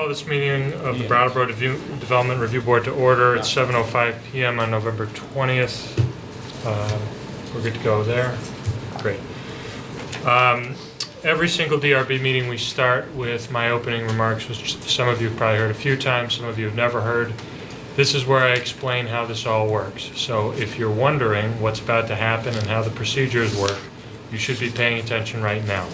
call this meeting of the Brattleboro Development Review Board to order. It's 7:05 p.m. on November 20th. We're good to go there. Great. Every single DRB meeting we start with my opening remarks, which some of you have probably heard a few times, some of you have never heard. This is where I explain how this all works. So if you're wondering what's about to happen and how the procedures work, you should be paying attention right now.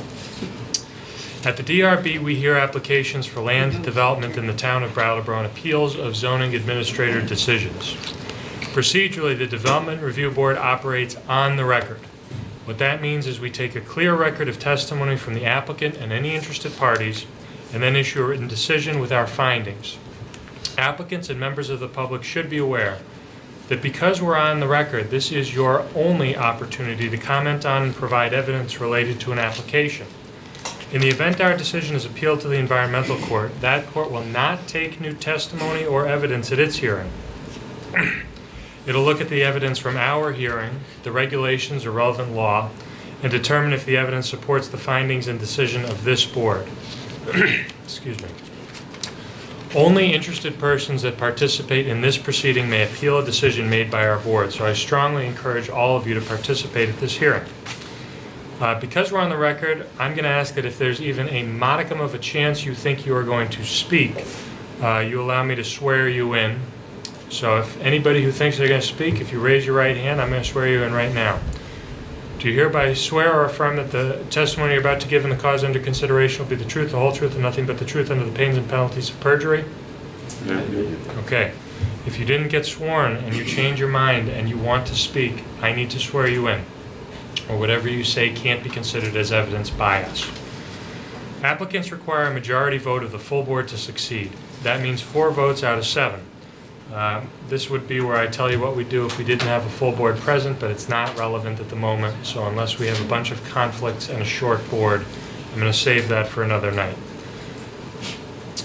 At the DRB, we hear applications for land development in the town of Brattleboro and appeals of zoning administrator decisions. Procedurally, the Development Review Board operates on the record. What that means is we take a clear record of testimony from the applicant and any interested parties, and then issue a written decision with our findings. Applicants and members of the public should be aware that because we're on the record, this is your only opportunity to comment on and provide evidence related to an application. In the event our decision is appealed to the environmental court, that court will not take new testimony or evidence at its hearing. It'll look at the evidence from our hearing, the regulations or relevant law, and determine if the evidence supports the findings and decision of this board. Excuse me. Only interested persons that participate in this proceeding may appeal a decision made by our board, so I strongly encourage all of you to participate at this hearing. Because we're on the record, I'm going to ask that if there's even a modicum of a chance you think you are going to speak, you allow me to swear you in. So if anybody who thinks they're going to speak, if you raise your right hand, I'm going to swear you in right now. Do you hereby swear or affirm that the testimony you're about to give in the cause under consideration will be the truth, the whole truth, and nothing but the truth under the pains and penalties of perjury? Yeah. Okay. If you didn't get sworn and you change your mind and you want to speak, I need to swear you in, or whatever you say can't be considered as evidence by us. Applicants require a majority vote of the full board to succeed. That means 4 votes out of 7. This would be where I tell you what we do if we didn't have a full board present, but it's not relevant at the moment. So unless we have a bunch of conflicts and a short board, I'm going to save that for another night.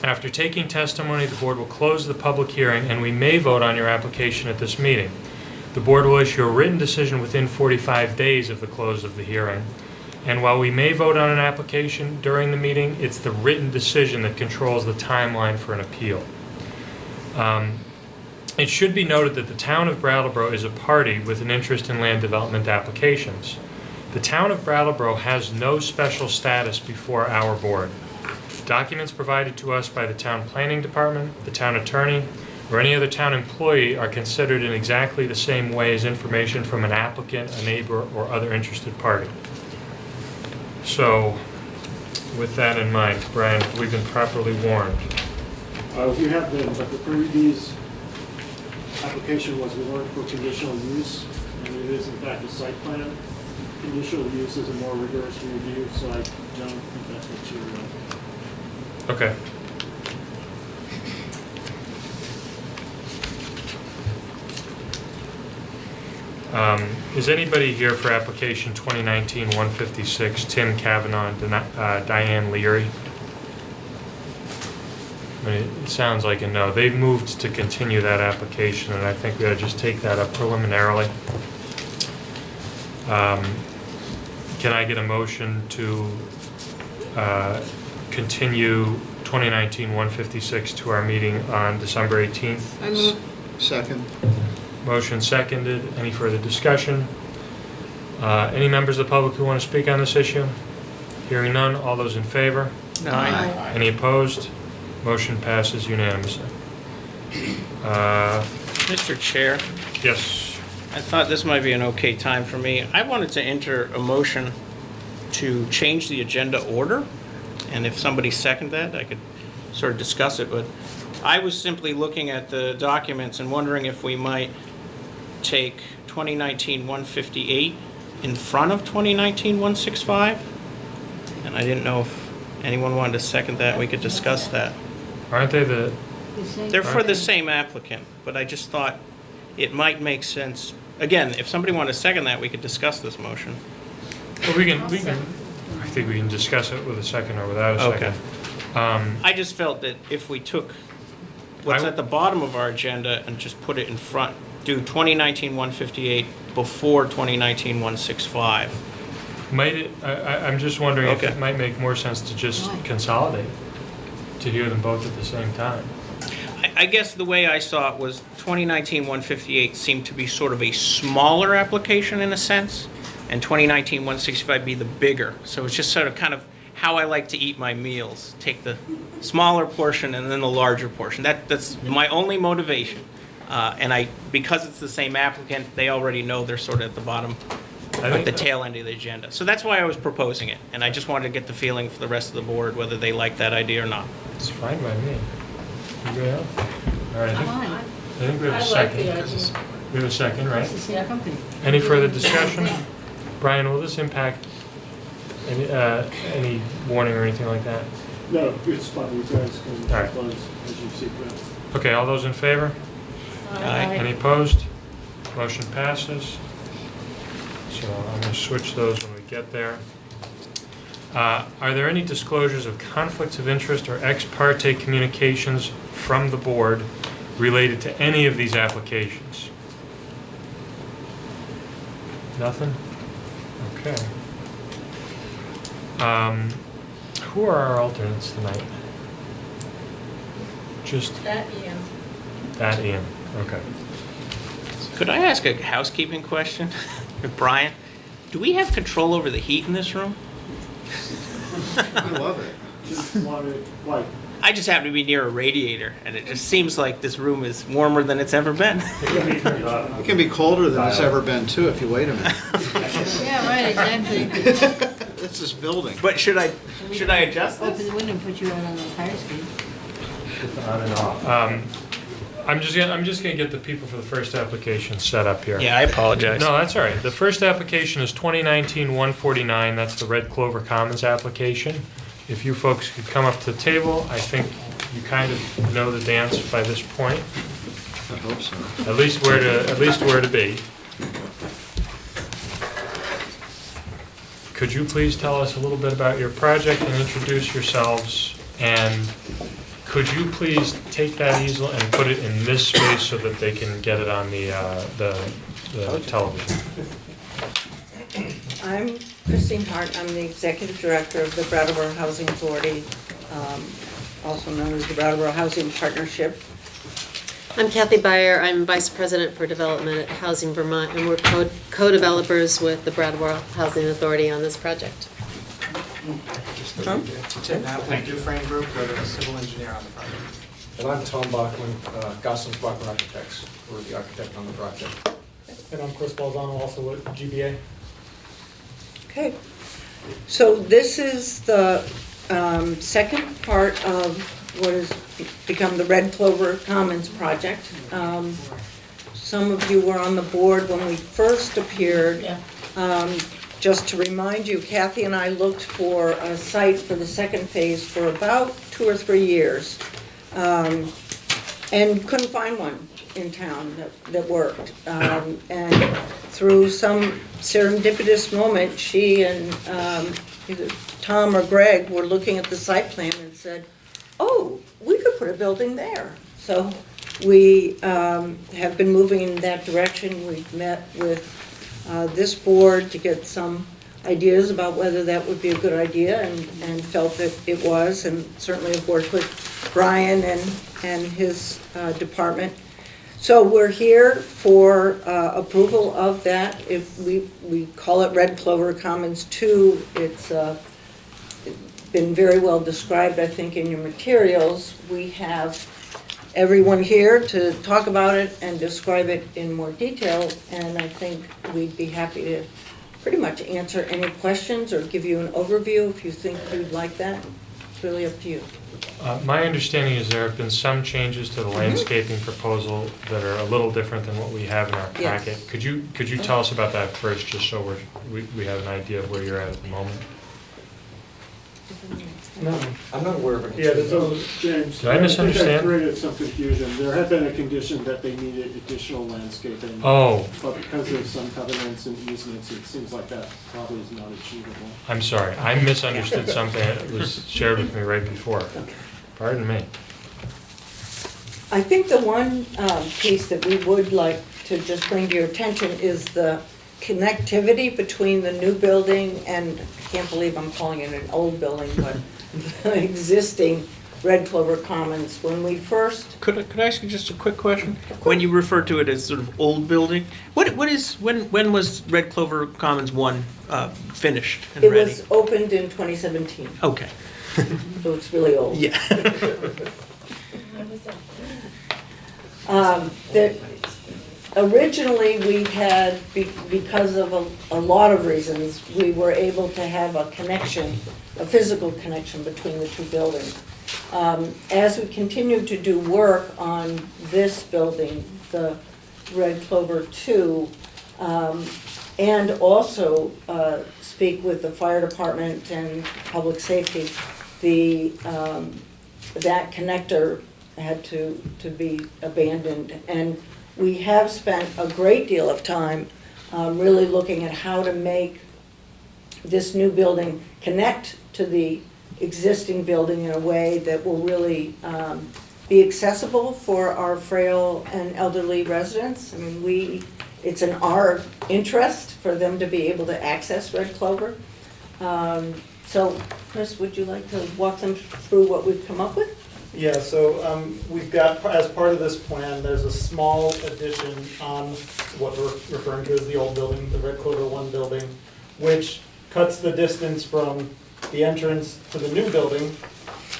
After taking testimony, the board will close the public hearing and we may vote on your application at this meeting. The board will issue a written decision within 45 days of the close of the hearing. And while we may vote on an application during the meeting, it's the written decision that controls the timeline for an appeal. It should be noted that the town of Brattleboro is a party with an interest in land development applications. The town of Brattleboro has no special status before our board. Documents provided to us by the town planning department, the town attorney, or any other town employee are considered in exactly the same way as information from an applicant, a neighbor, or other interested party. So, with that in mind, Brian, we've been properly warned. You have been, but the Perides application was warned for conditional use, and it is in fact a site plan. Conditional use is a more rigorous review, so I don't think that's what you're Okay. Is anybody here for application 2019-156, Tim Kavanaugh and Diane Leary? I mean, it sounds like a no. They've moved to continue that application, and I think we ought to just take that up preliminarily. Can I get a motion to continue 2019-156 to our meeting on December 18th? I move. Second. Motion seconded. Any further discussion? Any members of the public who want to speak on this issue? Hearing none. All those in favor? Aye. Any opposed? Motion passes unanimously. Mr. Chair, Yes. I thought this might be an okay time for me. I wanted to enter a motion to change the agenda order, and if somebody seconded that, I could sort of discuss it, but I was simply looking at the documents and wondering if we might take 2019-158 in front of 2019-165, and I didn't know if anyone wanted to second that. We could discuss that. Aren't they the... They're for the same applicant, but I just thought it might make sense. Again, if somebody wanted to second that, we could discuss this motion. Well, we can, I think we can discuss it with a second or without a second. Okay. I just felt that if we took what's at the bottom of our agenda and just put it in front, do 2019-158 before 2019-165. Might it, I'm just wondering if Okay. it might make more sense to just consolidate. to hear them both at the same time. I guess the way I saw it was 2019-158 seemed to be sort of a smaller application in a sense, and 2019-165 be the bigger. So it's just sort of kind of how I like to eat my meals. Take the smaller portion and then the larger portion. That's my only motivation. And because it's the same applicant, they already know they're sort of at the bottom, at the tail end of the agenda. So that's why I was proposing it, and I just wanted to get the feeling for the rest of the board whether they like that idea or not. It's fine by me. Anybody else? All right, I think we have a I like second. the idea. We have a second, right? It's the same company. Any further discussion? Brian, will this impact any warning or anything like that? No, it's fine, you guys can All right. close as you see fit. Okay, all those in favor? Aye. Any opposed? Motion passes. So I'm going to switch those when we get there. Are there any disclosures of conflicts of interest or ex parte communications from the board related to any of these applications? Nothing? Okay. Who are our alternates tonight? Just That, Ian. that Ian. Okay. Could I ask a housekeeping question? Brian, do we have control over the heat in this room? I love it. Just wanted, like, I just happen to be near a radiator, and it just seems like this room is warmer than it's ever been. It can be colder than it's ever been too if you wait a minute. Yeah, right, exactly. It's this building. But should I adjust Open this? the window and put you out on the higher speed. On and off. I'm just gonna get the people for the first application set up here. Yeah, I apologize. No, that's all right. The first application is 2019-149. That's the Red Clover Commons application. If you folks could come up to the table, I think you kind of know the dance by this point. I hope so. At least where to be. Could you please tell us a little bit about your project and introduce yourselves? And could you please take that easel and put it in this space so that they can get it on the television? I'm Christine Hart. I'm the Executive Director of the Brattleboro Housing Authority, also known as the Brattleboro Housing Partnership. I'm Kathy Beyer. I'm Vice President for Development at Housing Vermont, and we're co-developers with the Brattleboro Housing Authority on this project. Tom? Tim Napoli, Dufresne Group, we're the civil engineer on the project. And I'm Tom Bachman, Gosling's Bachman Architects. We're the architect on the project. And I'm Chris Balzano, also with GBA. Okay. So this is the second part of what has become the Red Clover Commons project. Some of you were on the board when we first appeared. Yeah. Just to remind you, Kathy and I looked for a site for the second phase for about 2 or 3 years, and couldn't find one in town that worked. And through some serendipitous moment, she and either Tom or Greg were looking at the site plan and said, oh, we could put a building there. So we have been moving in that direction. We've met with this board to get some ideas about whether that would be a good idea, and felt that it was, and certainly have worked with Brian and his department. So we're here for approval of that. If we call it Red Clover Commons 2, it's been very well described, I think, in your materials. We have everyone here to talk about it and describe it in more detail, and I think we'd be happy to pretty much answer any questions or give you an overview if you think you'd like that. It's really up to you. My understanding is there have been some changes to the landscaping proposal that are a little different than what we have in our Yes. packet. Could you tell us about that first, just so we have an idea of where you're at the moment? No, I'm not aware of any. Yeah, there's so, James. Did I misunderstand? think I created some confusion. There had been a condition that they needed additional landscaping. Oh, But because of some covenants and easements, it seems like that probably is not achievable. I'm sorry. I misunderstood something that was shared with me right before. Pardon me. I think the one piece that we would like to just bring to your attention is the connectivity between the new building and, I can't believe I'm calling it an old building, but the existing Red Clover Commons. When we first, Could I ask you just a quick question? When you refer to it as sort of old building, when was Red Clover Commons 1 finished and it ready? was opened in 2017, Okay. so it's really old. Yeah. That originally we had, because of a lot of reasons, we were able to have a connection, a physical connection between the two buildings. As we continue to do work on this building, the Red Clover 2, and also speak with the fire department and public safety, that connector had to be abandoned. And we have spent a great deal of time really looking at how to make this new building connect to the existing building in a way that will really be accessible for our frail and elderly residents. I mean, it's in our interest for them to be able to access Red Clover. So, Chris, would you like to walk them through what we've come up with? Yeah, so we've got, as part of this plan, there's a small addition on what we're referring to as the old building, the Red Clover 1 building, which cuts the distance from the entrance to the new building,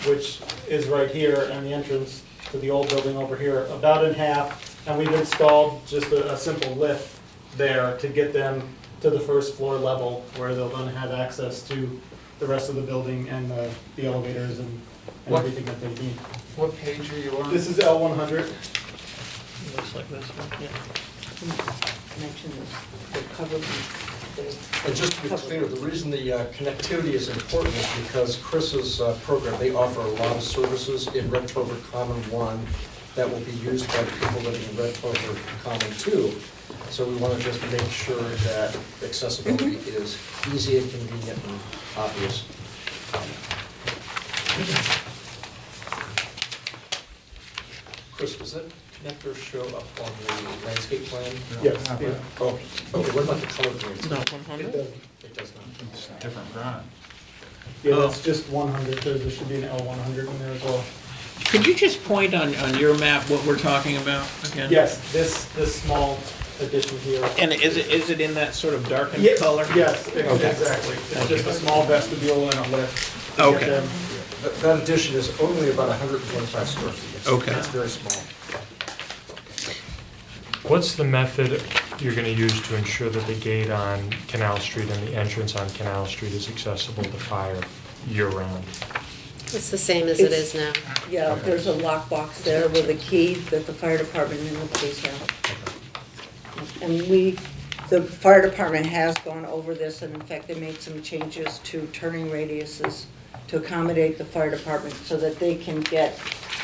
which is right here, and the entrance to the old building over here, about in half. And we've installed just a simple lift there to get them to the first floor level, where they'll then have access to the rest of the building and the elevators and everything that they need. What page are you on? This is L100. Looks like this one, yeah. Mention the cover. And just to be clear, the reason the connectivity is important is because Chris's program, they offer a lot of services in Red Clover Common 1 that will be used by the people living in Red Clover Common 2. So we want to just make sure that accessibility is easy and convenient and obvious. Chris, does that connector show up on the landscape plan? Yes. Okay, what about the color grades? Not 100? It does not. It's a different drawing. Yeah, that's just 100. There should be an L100 in there as well. Could you just point on your map what we're talking about again? Yes, this small addition here. And is it in that sort of darkened Ye- color? Yes, Okay. exactly. It's just a small vestibule and a lift. to get Okay. them. That addition is only about 125 square feet. Okay. It's very small. What's the method you're going to use to ensure that the gate on Canal Street and the entrance on Canal Street is accessible to fire year-round? It's the same as it is now. Yeah, there's a lockbox there with a key that the fire department and the police have. And the fire department has gone over this, and in fact, they made some changes to turning radiuses to accommodate the fire department so that they can get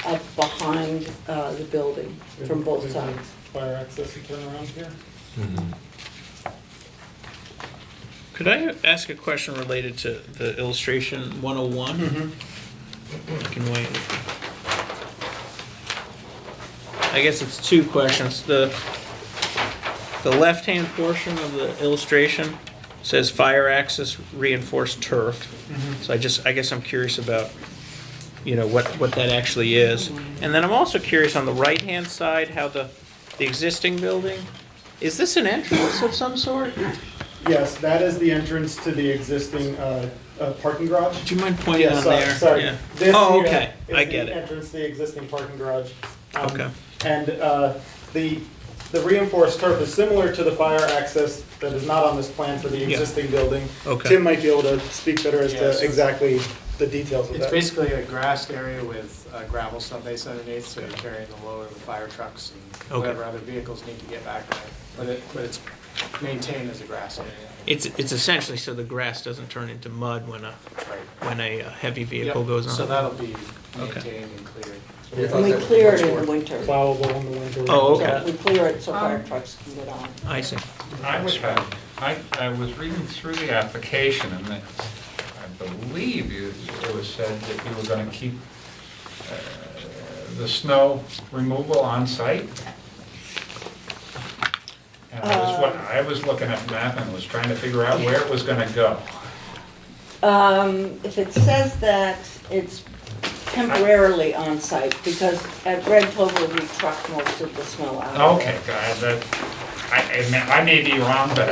up behind the building from both sides. Fire access and turn around here. Could I ask a question related to the illustration 101? I can wait. I guess it's two questions. The left-hand portion of the illustration says fire access reinforced turf. So I guess I'm curious about, what that actually is. And then I'm also curious on the right-hand side how the existing building, is this an entrance of some sort? Yes, that is the entrance to the existing parking garage. Do you mind pointing Yeah, on sorry, there? sorry. Yeah. This Oh, here okay, is I the get it. entrance to the existing parking garage. Okay. And the reinforced turf is similar to the fire access that is not on this plan for the Yeah. existing building. Okay. Tim might be able to speak better as Yes. to exactly the details of It's that. basically a grassed area with gravel subbase underneath, so you're carrying the load of the fire trucks and Okay. whatever other vehicles need to get back there. But it's maintained as a grass area. It's essentially so the grass doesn't turn into mud when a heavy vehicle Yep, goes on. So that'll be Okay. maintained and cleared. And we clear it in the winter. Plowable in the winter. Oh, okay. So we clear it so fire trucks can get on. I see. I was reading through the application, and I believe it was said that you were going to keep the snow removal on site. And I was looking at the map and was trying to figure out where it was going to go. If it says that it's temporarily on site, because at Red Clover, we truck most of the snow out of Okay, there. God, I may be wrong, but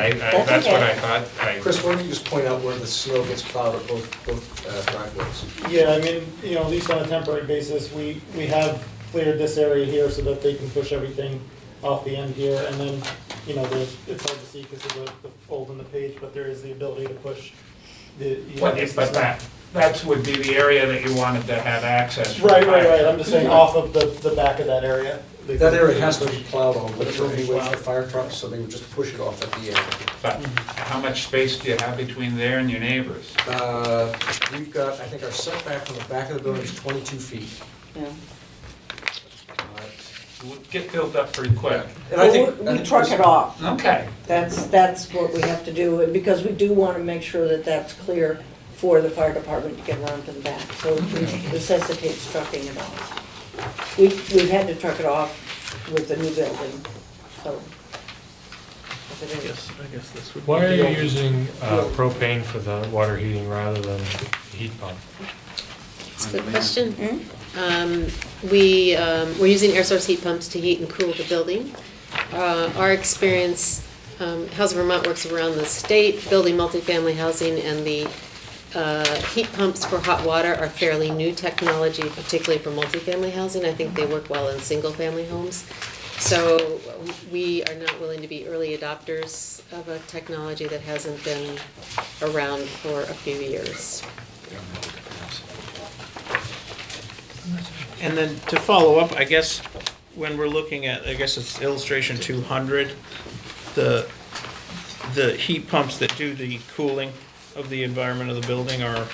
that's what I thought. Chris, why don't you just point out where the snow gets plowed at both driveways? Yeah, I mean, at least on a temporary basis, we have cleared this area here so that they can push everything off the end here, and then, it's hard to see because of the fold in the page, but there is the ability to push the. But that would be the area that you wanted to have access. for Right, fire. I'm just saying off of the back of that area. That area has to be plowed on, literally with the fire trucks, so they would just push it off at the end. But how much space do you have between there and your neighbors? We've got, I think our setback from the back of the building is 22 feet. Yeah. Will get built up pretty quick. And I think. We truck it off. Okay. That's what we have to do, because we do want to make sure that that's clear for the fire department to get around to the back, so it necessitates trucking it off. We've had to truck it off with the new building, so. I guess this would be. Why are you using propane for the water heating rather than heat pump? That's a good question. We're using air source heat pumps to heat and cool the building. Our experience, Housing Vermont works around the state, building multifamily housing, and the heat pumps for hot water are fairly new technology, particularly for multifamily housing. I think they work well in single-family homes. So we are not willing to be early adopters of a technology that hasn't been around for a few years. And then to follow up, I guess, when we're looking at, I guess it's illustration 200, the heat pumps that do the cooling of the environment of the building are,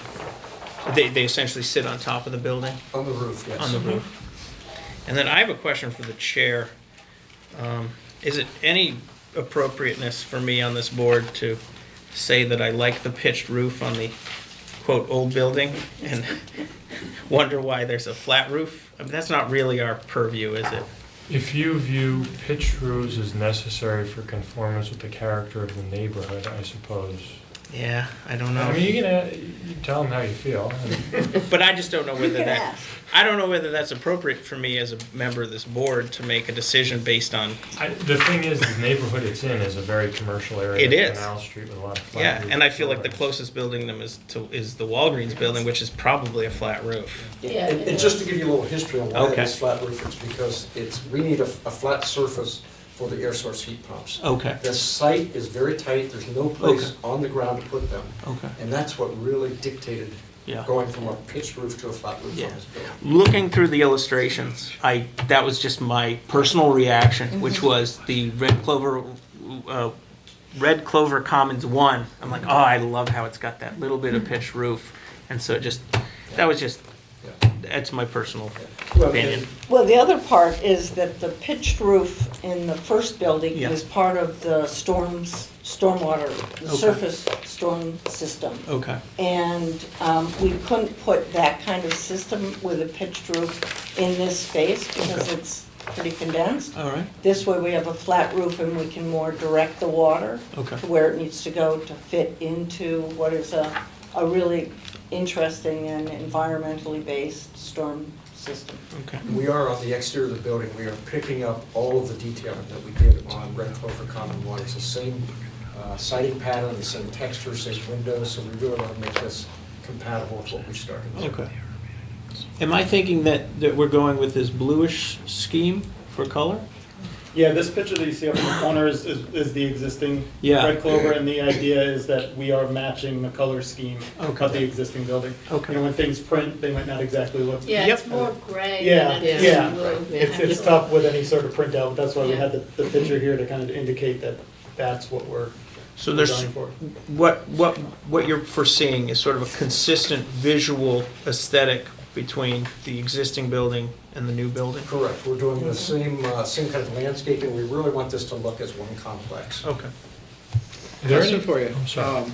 they essentially sit on top of the building? On the roof, yes. On the roof. And then I have a question for the chair. Is it any appropriateness for me on this board to say that I like the pitched roof on the, quote, old building and wonder why there's a flat roof? I mean, that's not really our purview, is it? If you view pitched roofs as necessary for conformance with the character of the neighborhood, I suppose. Yeah, I don't know. I mean, you can tell them how you feel. But I just don't know You whether can that, ask. I don't know whether that's appropriate for me as a member of this board to make a decision based on, The thing is, the neighborhood it's in is a very commercial area. It is. Canal Street with a lot of flat yeah, roofs and I feel like the buildings. closest building to them is the Walgreens building, which is probably a flat roof. Yeah, And just to give you a little history on why Okay. it's flat roof, it's because we need a flat surface for the air source heat pumps. Okay. The site is very tight, there's no place Okay. on the ground to put them. Okay. And that's what really dictated Yeah. going from a pitched roof to a flat roof Yeah. on this building. Looking through the illustrations, that was just my personal reaction, which was the Red Clover Commons 1. I'm like, oh, I love how it's got that little bit of pitched roof, and so that's my personal opinion. Well, the other part is that the pitched roof in the first building Yeah. is part of the stormwater, the Okay. surface storm system. Okay. And we couldn't put that kind of system with a pitched roof in this space because Okay. it's pretty condensed. All right. This way we have a flat roof and we can more direct the water Okay. to where it needs to go to fit into what is a really interesting and environmentally based storm system. Okay. We are on the exterior of the building, we are picking up all of the detailing that we did on Red Clover Common 1. It's the same siding pattern, the same texture, same windows, so we really want to make this compatible with what we started with. Okay. Am I thinking that we're going with this bluish scheme for color? Yeah, this picture that you see up in the corner is the existing Yeah. Red Clover, and the idea is that we are matching the color scheme Okay. of the existing building. Okay. When things print, they might not exactly look. Yeah, Yep. it's more gray Yeah, than it is yeah. blue. It's tough with any sort of printout, that's why we Yeah. had the picture here to kind of indicate that that's what we're So there's designing for. what you're foreseeing is sort of a consistent visual aesthetic between the existing building and the new building. Correct, we're doing the same kind of landscaping, we really want this to look as one complex. Okay. Question for you. I'm sorry.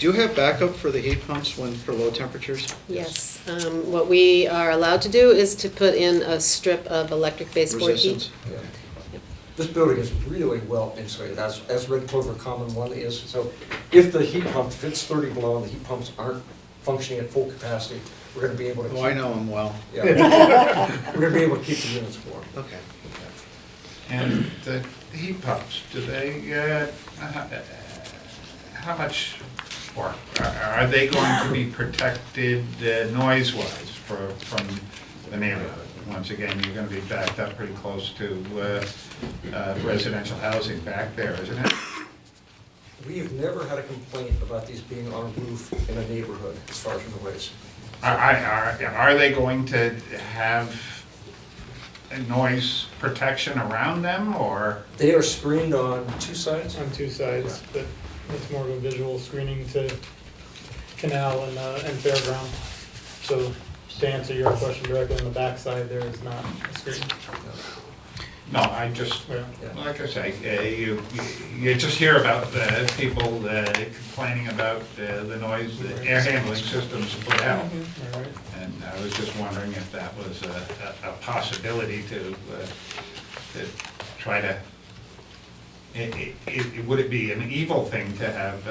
Do you have backup for the heat pumps for low temperatures? Yes, what we are allowed to do is to put in a strip of electric baseboard Resistance? heat. Yeah. This building is really well insulated, as Red Clover Common 1 is. So if the heat pump fits 30 below and the heat pumps aren't functioning at full capacity, we're gonna be able to keep. Oh, I know him well. Yeah. We're gonna be able to keep the units warm. Okay. And the heat pumps, do they, how much, or are they going to be protected noise-wise from the neighborhood? Once again, you're gonna be backed up pretty close to residential housing back there, isn't it? We've never had a complaint about these being on a roof in a neighborhood as far as noise. Are they going to have noise protection around them, or? They are screened on two sides. On two sides, but it's more of a visual screening to Canal and Fairground. So to answer your question directly, on the back side, there is not a screen. No, I just, Yeah. like I say, you just hear about people complaining about the noise the air handling systems put out. All right. And I was just wondering if that was a possibility to try to, would it be an evil thing to have,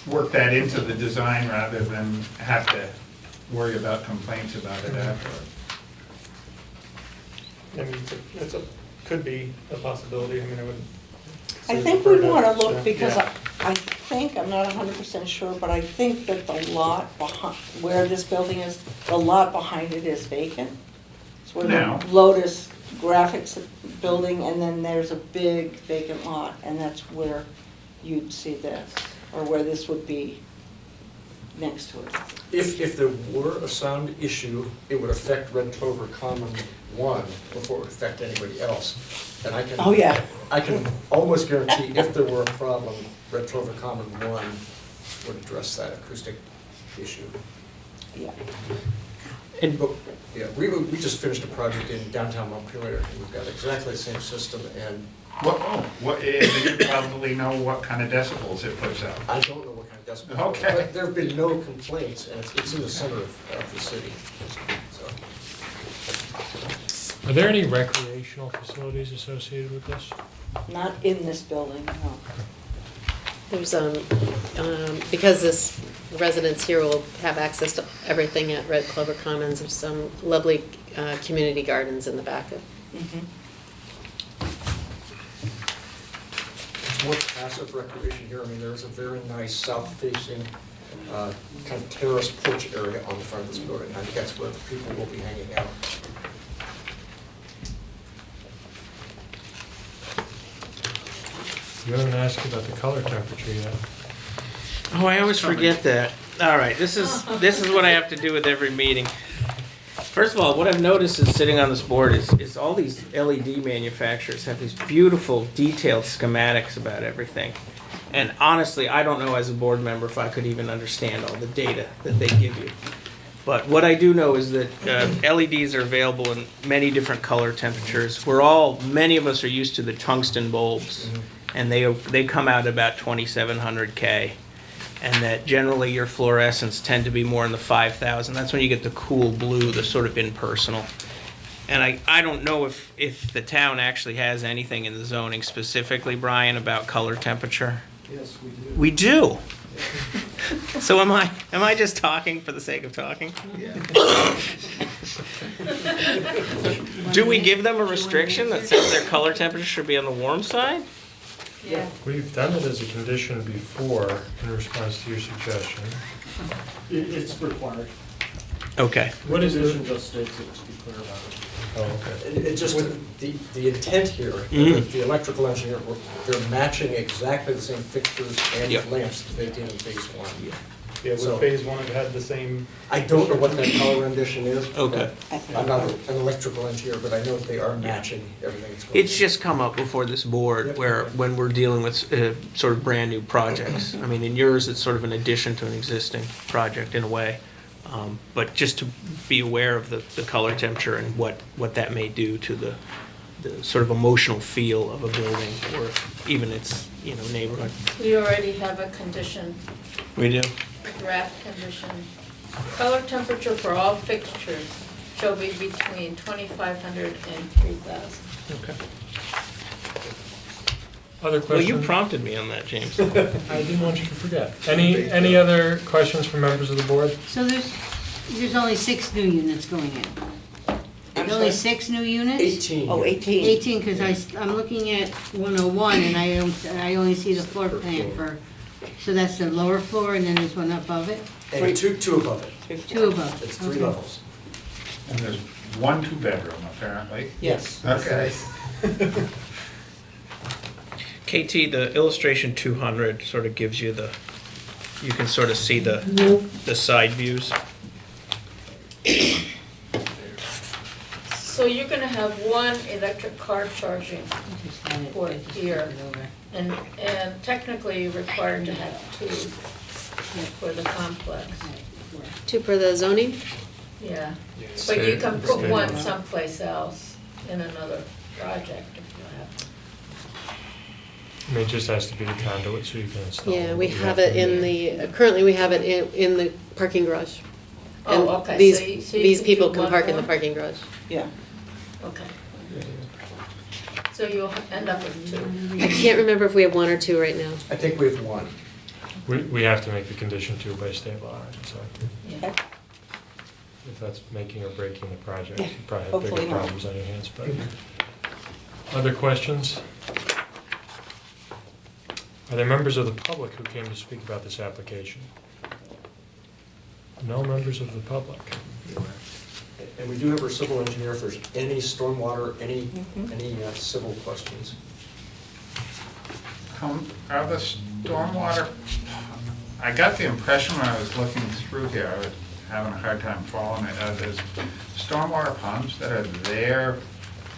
work that into the design rather than have to worry about complaints about it afterwards? I mean, could be a possibility. I mean, I would. I think we want to look, Yeah. because Yeah. I think, I'm not 100% sure, but I think that the lot behind, where this building is, the lot behind it is vacant. It's where No. the Lotus Graphics building, and then there's a big vacant lot, and that's where you'd see this, or where this would be next to it. If there were a sound issue, it would affect Red Clover Common 1 before it would affect anybody else. And I can. Oh, yeah. I can almost guarantee if there were a problem, Red Clover Common 1 would address that acoustic issue. Yeah. And But, yeah, we just finished a project in downtown Montpelier, and we've got exactly the same system, and You probably know what kind of decibels it puts out. I don't know what kind of decibels. Okay. But there have been no complaints, and it's in the center of the city, so. Are there any recreational facilities associated with this? Not in this building, no. There's, because this residents here will have access to everything at Red Clover Commons, there's some lovely community gardens in the back of. Mhm. It's more passive recreation here. I mean, there's a very nice south-facing kind of terrace porch area on the front of this building. I think that's where the people will be hanging out. You haven't asked about the color temperature yet. Oh, I always forget that. All right, this is what I have to do with every meeting. First of all, what I've noticed is sitting on this board is all these LED manufacturers have these beautiful detailed schematics about everything. And honestly, I don't know as a board member if I could even understand all the data that they give you. But what I do know is that LEDs are available in many different color temperatures. Many of us are used to the tungsten bulbs, and they come out about 2,700 K. And that generally your fluorescents tend to be more in the 5,000. That's when you get the cool blue, the sort of impersonal. And I don't know if the town actually has anything in the zoning specifically, Brian, about color temperature. Yes, we do. We do. So am I just talking for the sake of talking? Do we give them a restriction that says their color temperature should be on the warm side? Yeah. We've done it as a condition before in response to your suggestion. It's required. Okay. What is The the, condition just states it, to be clear about it. oh, okay. It just, the intent here, the electrical engineer, they're matching exactly the same fixtures and Yep. lamps that they did in phase 1. Yeah, with So- phase one, it had the same. I don't know what that color rendition is. Okay. I'm not an electrical engineer, but I know that they are matching everything that's going on. It's just come up before this board where, when we're dealing with sort of brand-new projects. I mean, in yours, it's sort of an addition to an existing project in a way. But just to be aware of the color temperature and what that may do to the sort of emotional feel of a building or even its, neighborhood. We already have a condition, We do? a draft condition. Color temperature for all fixtures shall be between 2,500 and 3,000. Okay. Other Well, questions? you prompted me on that, James. I didn't want you to forget. Any other questions from members of the board? So there's only 6 new units going in? I'm Only sorry? 6 new units? 18. Oh, 18. 18, because I'm looking at 101, and I only see the floor plan for, so that's the lower floor, and then there's one above it? And two above it. 2 above. It's 3 Okay. levels. And there's one two-bedroom apparently. Yes. Okay. KT, the illustration 200 sort of gives you you can sort of see the side views. So you're gonna have one electric car charging Just had it- port I just here, moved it over. and technically you're required to have 2 for the complex. 2 per the zoning? Yeah, but you can put one someplace else in another project if you have. I mean, it just has to be the conduit so you can install. Yeah, we You have to it in be- currently we have it in the parking garage. And Oh, okay, these, so you these can people do can one park in the more? parking garage. Yeah. Okay. So you'll end up with 2. I can't remember if we have 1 or 2 right now. I think we have 1. We have to make the condition 2 by state law, so Yeah. if that's making or breaking the project, you probably have bigger Hopefully not. problems on your hands, but. Other questions? Are there members of the public who came to speak about this application? No members of the public. And we do have our civil engineer if there's any stormwater, any civil questions. Are the stormwater, I got the impression when I was looking through here, I was having a hard time following it, there's stormwater ponds that are there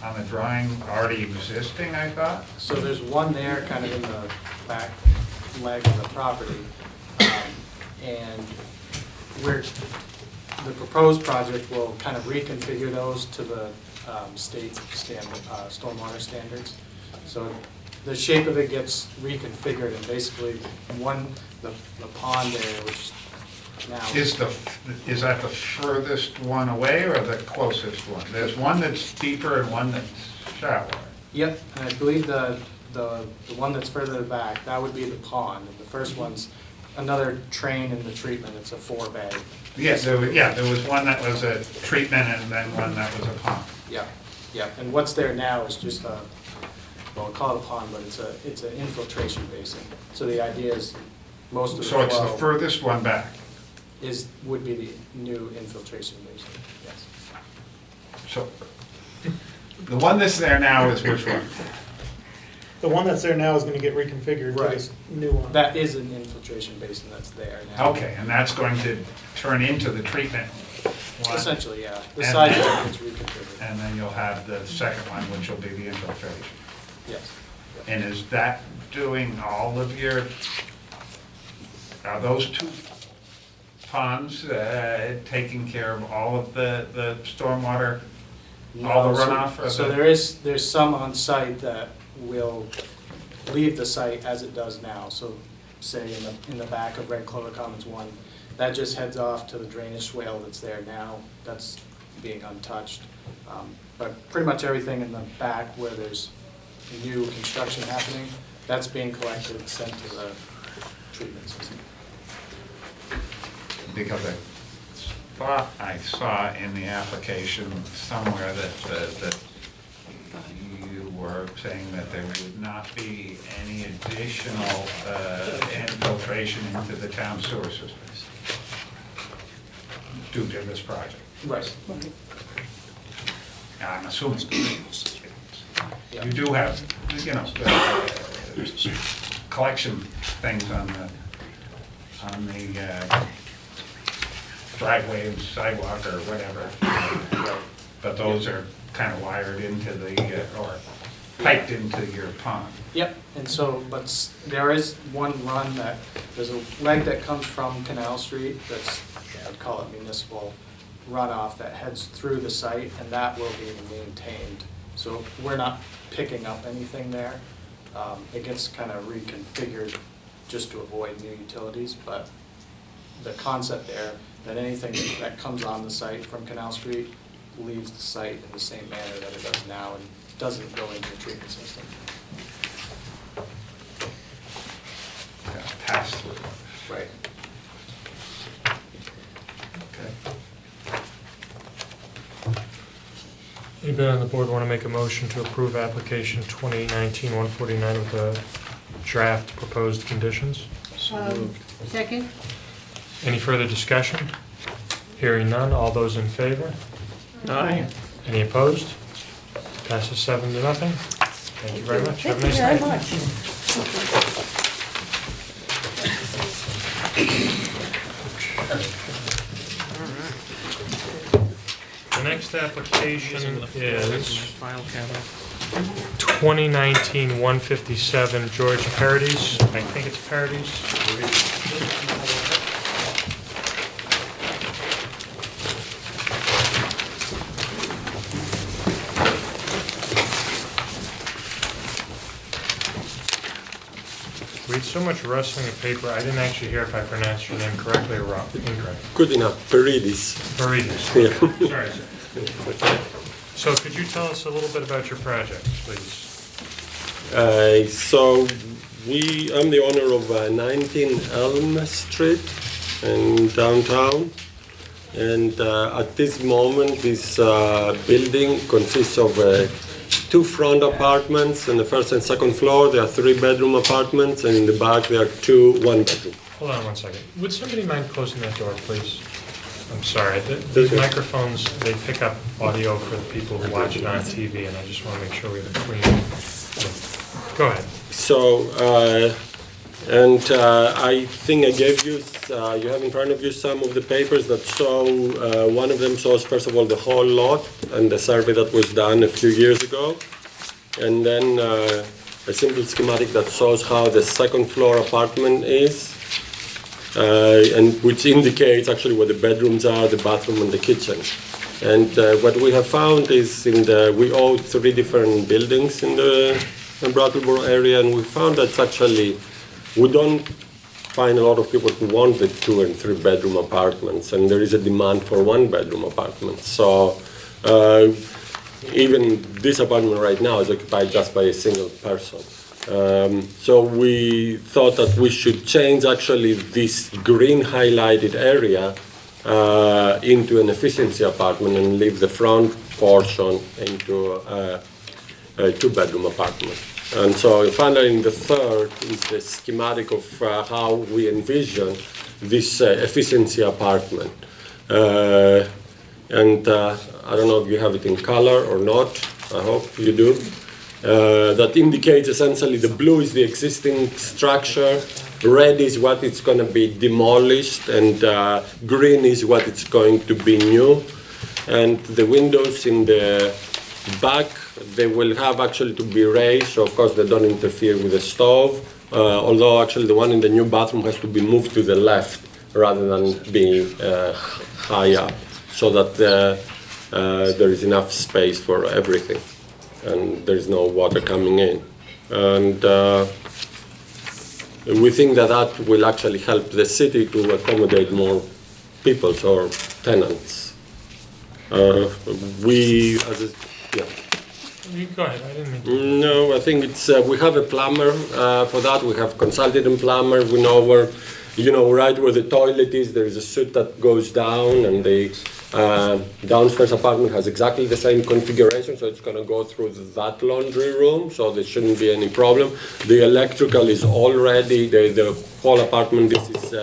on the drawing already existing, I thought? So there's one there kind of in the back leg of the property. And the proposed project will kind of reconfigure those to the state stormwater standards. So the shape of it gets reconfigured, and basically the pond area, which now. Is that the furthest one away or the closest one? There's one that's deeper and one that's shallower. Yep, and I believe the one that's further back, that would be the pond. And the first one's another train in the treatment, it's a 4-bay. Yes, there was one that was a treatment and then one that was a pond. Yeah, yeah, and what's there now is just well, we'll call it a pond, but it's an infiltration basin. So the idea is most of the So it's the flow furthest one back. would be the new infiltration basin, yes. So the one that's there now is which one? The one that's there now is gonna get reconfigured to this new one. That is an infiltration basin that's there now. Okay, and that's going to turn into the treatment one. Essentially, yeah. The And side then- yard gets reconfigured, And then you'll have the second one, which will be the infiltration. yes. And is that doing all of are those 2 ponds taking care of all of the stormwater, all the No, so- runoff? So there's some on site that will leave the site as it does now. So say in the back of Red Clover Commons 1, that just heads off to the drainage swale that's there now. That's being untouched. But pretty much everything in the back where there's new construction happening, that's being collected and sent to the treatment system. Because I thought I saw in the application somewhere that you were saying that there would not be any additional infiltration into the town sewer system due to this project. Right. Now, I'm assuming Yeah. you do have, collection things on the driveway and sidewalk or whatever. But those are kind of wired into or piped into your pond. Yep, and so, but there is one run there's a leg that comes from Canal Street that's, I'd call it municipal runoff that heads through the site, and that will be maintained. So we're not picking up anything there. It gets kind of reconfigured just to avoid new utilities, but the concept there, that anything that comes on the site from Canal Street leaves the site in the same manner that it does now and doesn't go into the treatment system. Anybody on the board want to make a motion to approve application 2019-149 with the draft proposed conditions? Second? Any further discussion? Hearing none, all those in favor? Aye. Any opposed? Passes 7-0. Thank you very much. Have a nice Thank you night. very much. The next application is File cabinet. 2019-157 George Perides. I think it's Perides. Read so much rustling of paper, I didn't actually hear if I pronounced your name correctly or wrong. Incorrect. Good enough, Perides. Perides. Yeah. Sorry, sir. So could you tell us a little bit about your project, please? So I'm the owner of 19 Elm Street in downtown. And at this moment, this building consists of 2 front apartments. On the first and second floor, there are 3-bedroom apartments, and in the back, there are 2 1-bedroom. Hold on one second. Would somebody mind closing that door, please? I'm sorry. These microphones, they pick up audio for the people who watch it on TV, and I just want to make sure we have a clean... Go ahead. So, I think I gave you, you have in front of you some of the papers that show, one of them shows, first of all, the whole lot and the survey that was done a few years ago. And then a simple schematic that shows how the second floor apartment is, and which indicates actually what the bedrooms are, the bathroom and the kitchen. And what we have found is we own 3 different buildings in the Brattleboro area, and we found that actually we don't find a lot of people who want the 2 and 3 bedroom apartments, and there is a demand for 1-bedroom apartments. So even this apartment right now is occupied just by a single person. So we thought that we should change actually this green highlighted area into an efficiency apartment and leave the front portion into a 2-bedroom apartment. And so finally, in the third is the schematic of how we envision this efficiency apartment. And I don't know if you have it in color or not. I hope you do. That indicates essentially the blue is the existing structure, red is what it's going to be demolished, and green is what it's going to be new. And the windows in the back, they will have actually to be raised, so of course they don't interfere with the stove, although actually the one in the new bathroom has to be moved to the left rather than being high up, so that there is enough space for everything and there is no water coming in. And we think that that will actually help the city to accommodate more people or tenants. Yeah. You go ahead, I didn't mean to. No, I think it's, we have a plumber for that. We have consulted a plumber. We know where, right where the toilet is, there is a chute that goes down, and the downstairs apartment has exactly the same configuration, so it's going to go through that laundry room, so there shouldn't be any problem. The electrical is already, the whole apartment, this is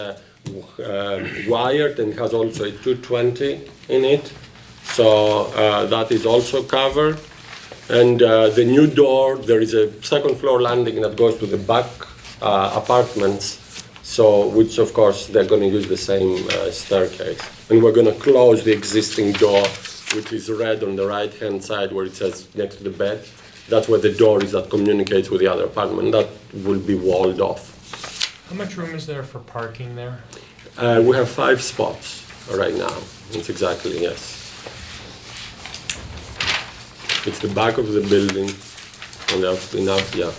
wired and has also a 220 in it. So that is also covered. And the new door, there is a second floor landing that goes to the back apartments, so which of course they're going to use the same staircase. And we're going to close the existing door, which is red on the right-hand side where it says next to the bed. That's where the door is that communicates with the other apartment. That will be walled off. How much room is there for parking there? We have 5 spots right now. It's exactly, yes. It's the back of the building, and there's enough, yeah.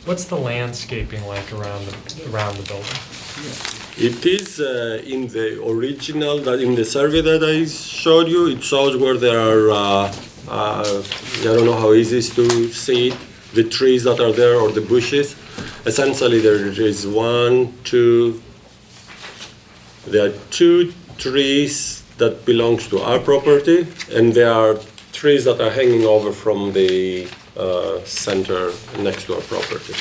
What's the landscaping like around the building? It is in the original, in the survey that I showed you, it shows where there are, I don't know how easy it is to see it, the trees that are there or the bushes. Essentially, there is there are 2 trees that belongs to our property, and there are trees that are hanging over from the center next to our property.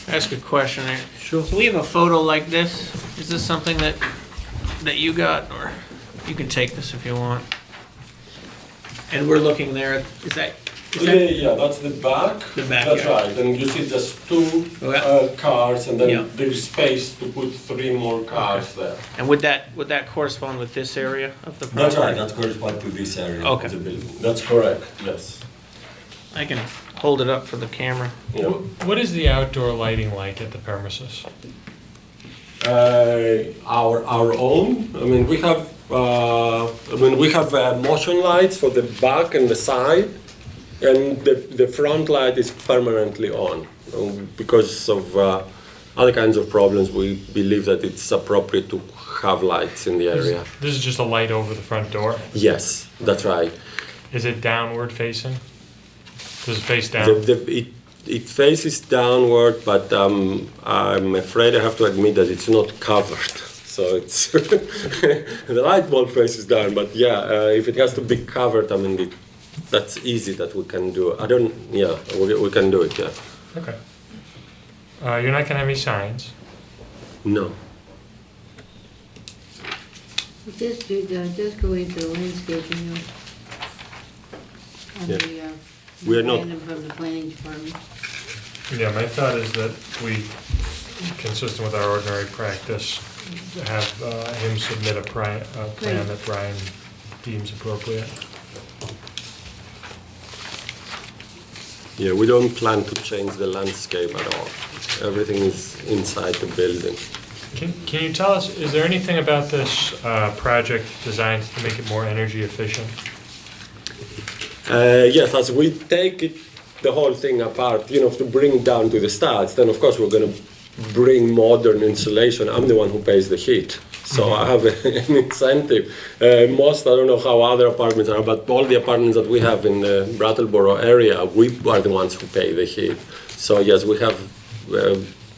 Ask a question there. Sure. So we have a photo like this. Is this something that you got, or you can take this if you want? And we're looking there. Is that? Yeah, that's the back. The back, That's yeah. right. And you see just two cars, and then Yeah. there's space to put 3 more cars there. And would that correspond with this area of the property? That's right. That corresponds to this area Okay. of the building. That's correct. Yes. I can hold it up for the camera. Yeah. What is the outdoor lighting like at the premises? Our own. I mean, we have motion lights for the back and the side, and the front light is permanently on. Because of other kinds of problems, we believe that it's appropriate to have lights in the area. This is just a light over the front door? Yes, that's right. Is it downward facing? Does it face down? It faces downward, but I'm afraid I have to admit that it's not covered. So it's the light bulb faces down, but yeah, if it has to be covered, I mean, that's easy that we can do. We can do it, yeah. Okay. You're not gonna have any signs? No. Just go into the landscaping, on Yeah. the, We are not- item from the planning department. Yeah, my thought is that we, consistent with our ordinary practice, have him submit a plan that Brian deems appropriate. Yeah, we don't plan to change the landscape at all. Everything is inside the building. Can you tell us, is there anything about this project designed to make it more energy efficient? Yes, as we take the whole thing apart, to bring it down to the studs, then of course we're going to bring modern insulation. I'm the one who pays the heat, so I have an incentive. I don't know how other apartments are, but all the apartments that we have in the Brattleboro area, we are the ones who pay the heat. So yes, we have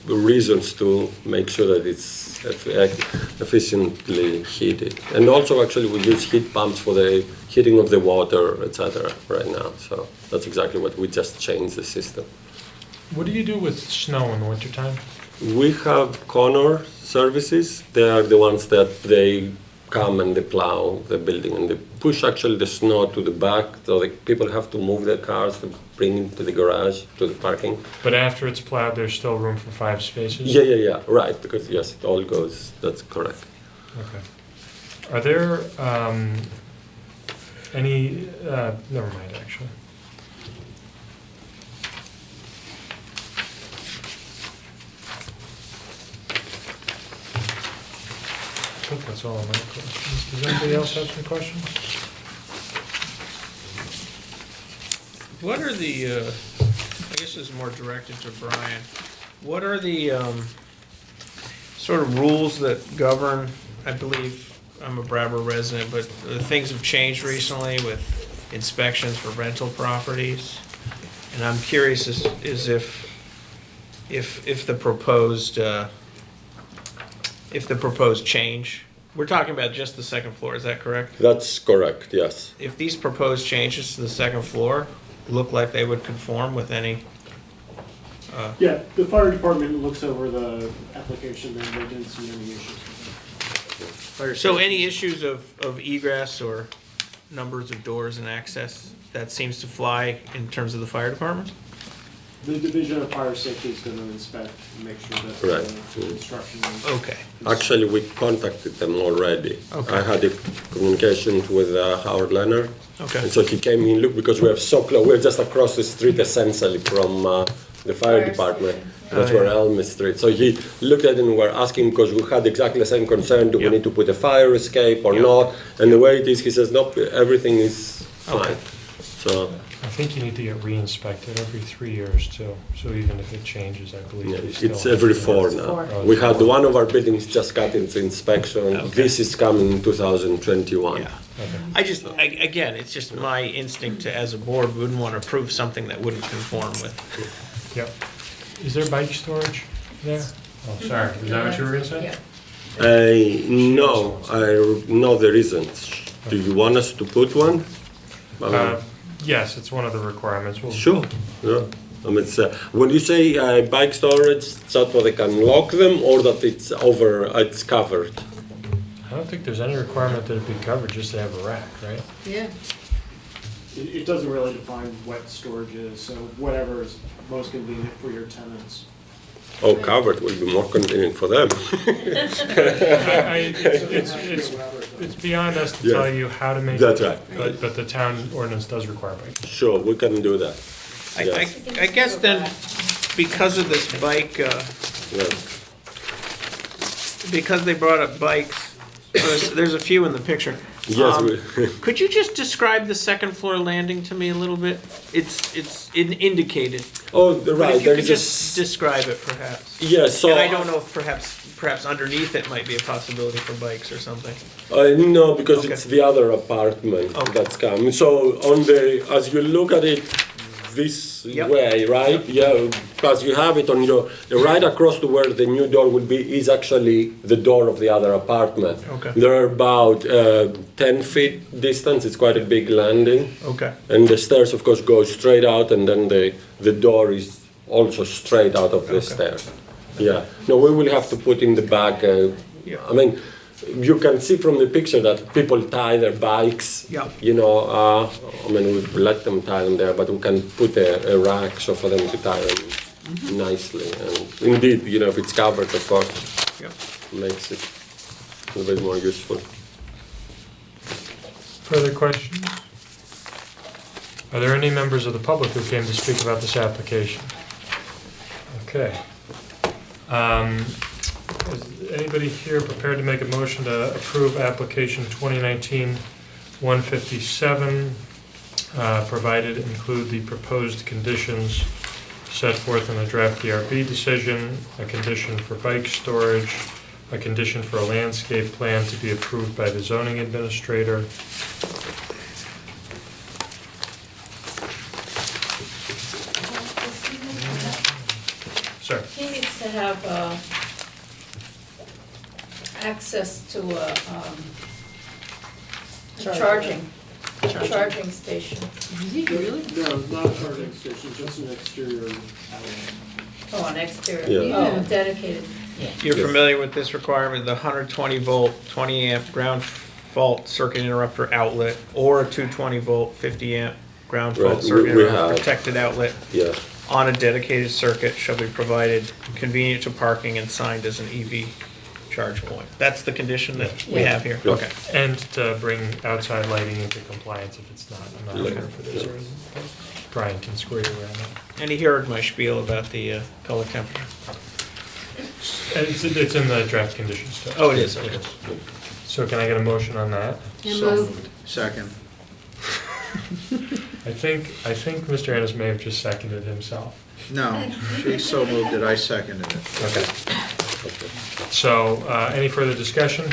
reasons to make sure that it's efficiently heated. And also actually we use heat pumps for the heating of the water, etc. right now. So that's exactly what we just changed the system. What do you do with snow in the wintertime? We have Connor services. They are the ones that they come and they plow the building and they push actually the snow to the back, so the people have to move their cars to bring it to the garage, to the parking. But after it's plowed, there's still room for 5 spaces? Yeah, right, because yes, it all goes, that's correct. Okay. Are there any, never mind actually. I think that's all of my questions. Does anybody else have some questions? What are the, I guess this is more directed to Brian, what are the sort of rules that govern, I believe, I'm a Brattleboro resident, but things have changed recently with inspections for rental properties. And I'm curious is if the proposed change, we're talking about just the second floor, is that correct? That's correct, yes. If these proposed changes to the second floor look like they would conform with any, Yeah, the fire department looks over the application and they didn't see any issues with it. so any issues of egress or numbers of doors and access, that seems to fly in terms of the fire department? The Division of Fire Safety is going to inspect and make sure that Right. the construction is... Okay. Actually, we contacted them already. Okay. I had a communication with Howard Leonard. Okay. And so he came in, look, because we have so close, we're just across the street essentially from the fire department. That's where Elm Street. So he looked at it and we're asking, because we had exactly the same concern, do we need to put a fire escape or not? And the way it is, he says, nope, everything is fine. Okay. So, I think you need to get re-inspected every 3 years too. So even if it changes, I believe yeah, you still it's have every to- 4 now. Oh, We it's had 4. one of our buildings just got its inspection. Okay. This is coming in 2021. Yeah. Okay. Again, it's just my instinct to, as a board, wouldn't want to approve something that wouldn't conform with. Yep. Is there bike storage there? Oh, sorry, is that what you were gonna say? Yeah. No, there isn't. Do you want us to put one? Yes, it's one of the requirements. We'll- Sure, yeah. I mean, when you say bike storage, it's that where they can lock them or that it's covered? I don't think there's any requirement that it be covered, just to have a rack, right? Yeah. It doesn't really define what storage is, so whatever is most convenient for your tenants. Oh, covered will be more convenient for them. It's beyond us to Yes. tell you how to make it. That's right. But the town ordinance does require bike. Sure, we can do that. I guess then, because of this bike, Yeah. because they brought up bikes, there's a few in the picture. Yes, Could you just describe the second floor landing to me a little bit? It's indicated. Oh, But right, if you there could is just describe it perhaps. Yes, so. And I don't know if perhaps underneath it might be a possibility for bikes or something. No, because Okay. it's the other apartment Okay. that's coming. So as you look at it this Yep. way, right? Yeah, because you have it on right across to where the new door will be is actually the door of the other apartment. Okay. They're about 10 feet distance. It's quite a big landing. Okay. And the stairs, of course, go straight out, and then the door is also straight out of the Okay. stairs. Yeah. No, we will have to put in the back. Yeah. I mean, you can see from the picture that people tie their bikes. Yeah. I mean, we let them tie them there, but we can put a rack so for them to tie them nicely. And indeed, if it's covered, of course, Yep. makes it a little bit more useful. Further questions? Are there any members of the public who came to speak about this application? Okay. Is anybody here prepared to make a motion to approve application 2019-157, provided include the proposed conditions set forth in the draft DRB decision, a condition for bike storage, a condition for a landscape plan to be approved by the zoning administrator, Sir. He needs to have access to a charging station. Is he really? No, not a charging station, just an exterior outlet. Oh, an exterior, Yeah. oh, dedicated. You're familiar with this requirement, the 120 volt, 20 amp ground fault circuit interrupter outlet, or a 220 volt, 50 amp ground Right, fault circuit we interrupter have. protected outlet Yeah. on a dedicated circuit shall be provided convenient to parking and signed as an EV charge point. That's the condition that we have here? Yeah. Okay. And to bring outside lighting into compliance if it's not. I'm not Yeah. sure if it is or isn't. Brian can square you around that. And he heard my spiel about the color temperature. And it's in the draft conditions too. Oh, it is, okay. So can I get a motion on that? So moved. Second. I think Mr. Ennis may have just seconded himself. No, she so moved it, I seconded it. Okay. So, any further discussion?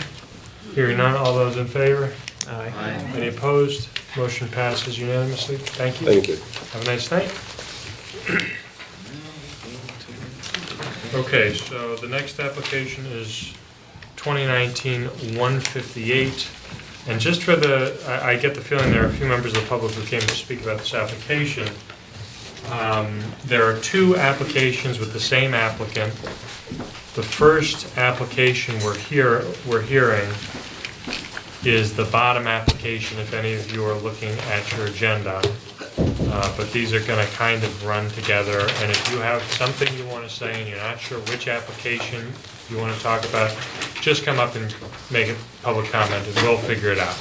Hearing none, all those in favor? Aye. Aye. Any opposed? Motion passes unanimously. Thank you. Thank you. Have a nice night. Okay, so the next application is 2019-158. And just for I get the feeling there are a few members of the public who came to speak about this application. There are two applications with the same applicant. The first application we're hearing is the bottom application, if any of you are looking at your agenda. But these are going to kind of run together, and if you have something you want to say and you're not sure which application you want to talk about, just come up and make a public comment and we'll figure it out.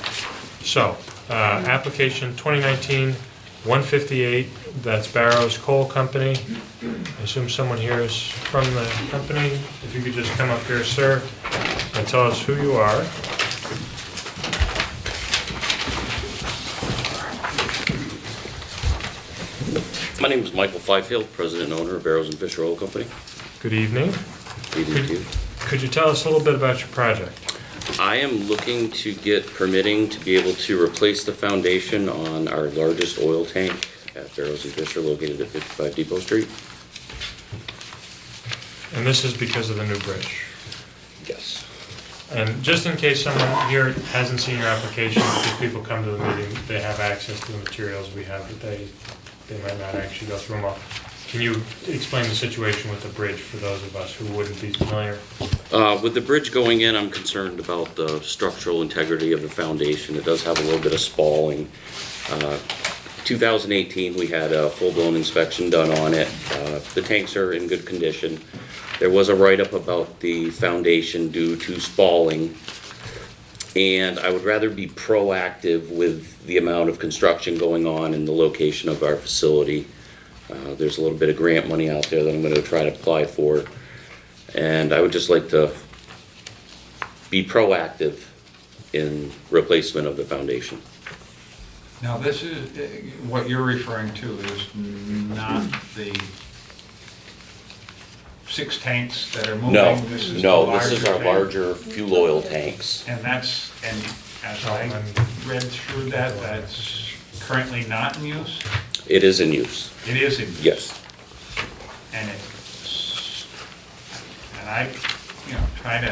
So, application 2019-158, that's Barrows Coal Company. I assume someone here is from the company. If you could just come up here, sir, and tell us who you are. My name is Michael Fifield, President and owner of Barrows and Fisher Oil Company. Good evening. Good evening to you. Could you tell us a little bit about your project? I am looking to get permitting to be able to replace the foundation on our largest oil tank at Barrows and Fisher located at 55 Depot Street. And this is because of the new bridge. Yes. And just in case someone here hasn't seen your application, if people come to the meeting, they have access to the materials we have, but they might not actually go through them all. Can you explain the situation with the bridge for those of us who wouldn't be familiar? With the bridge going in, I'm concerned about the structural integrity of the foundation. It does have a little bit of spalling. 2018, we had a full-blown inspection done on it. The tanks are in good condition. There was a write-up about the foundation due to spalling, and I would rather be proactive with the amount of construction going on in the location of our facility. There's a little bit of grant money out there that I'm going to try to apply for, and I would just like to be proactive in replacement of the foundation. Now, this is, what you're referring to is not the 6 tanks that are moving? No, This is no, the this is our tank? larger fuel oil tanks. And that's, and as I read through that, that's currently not in use? It is in use. It is in use? Yes. And it's, and I, trying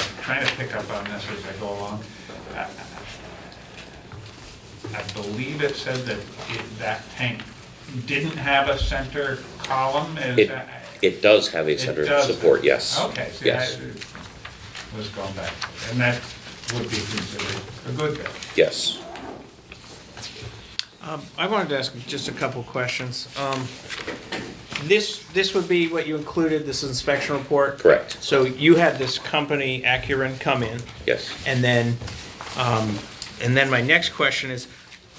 to pick up on this as I go along. I believe it said that that tank didn't have a center column. It does have a center does. support, yes. Okay, see, Yes. I was going back, and that would be considered a good thing. Yes. I wanted to ask just a couple questions. This would be what you included, this inspection report? Correct. So you had this company, Acuren, come in? Yes. And then my next question is,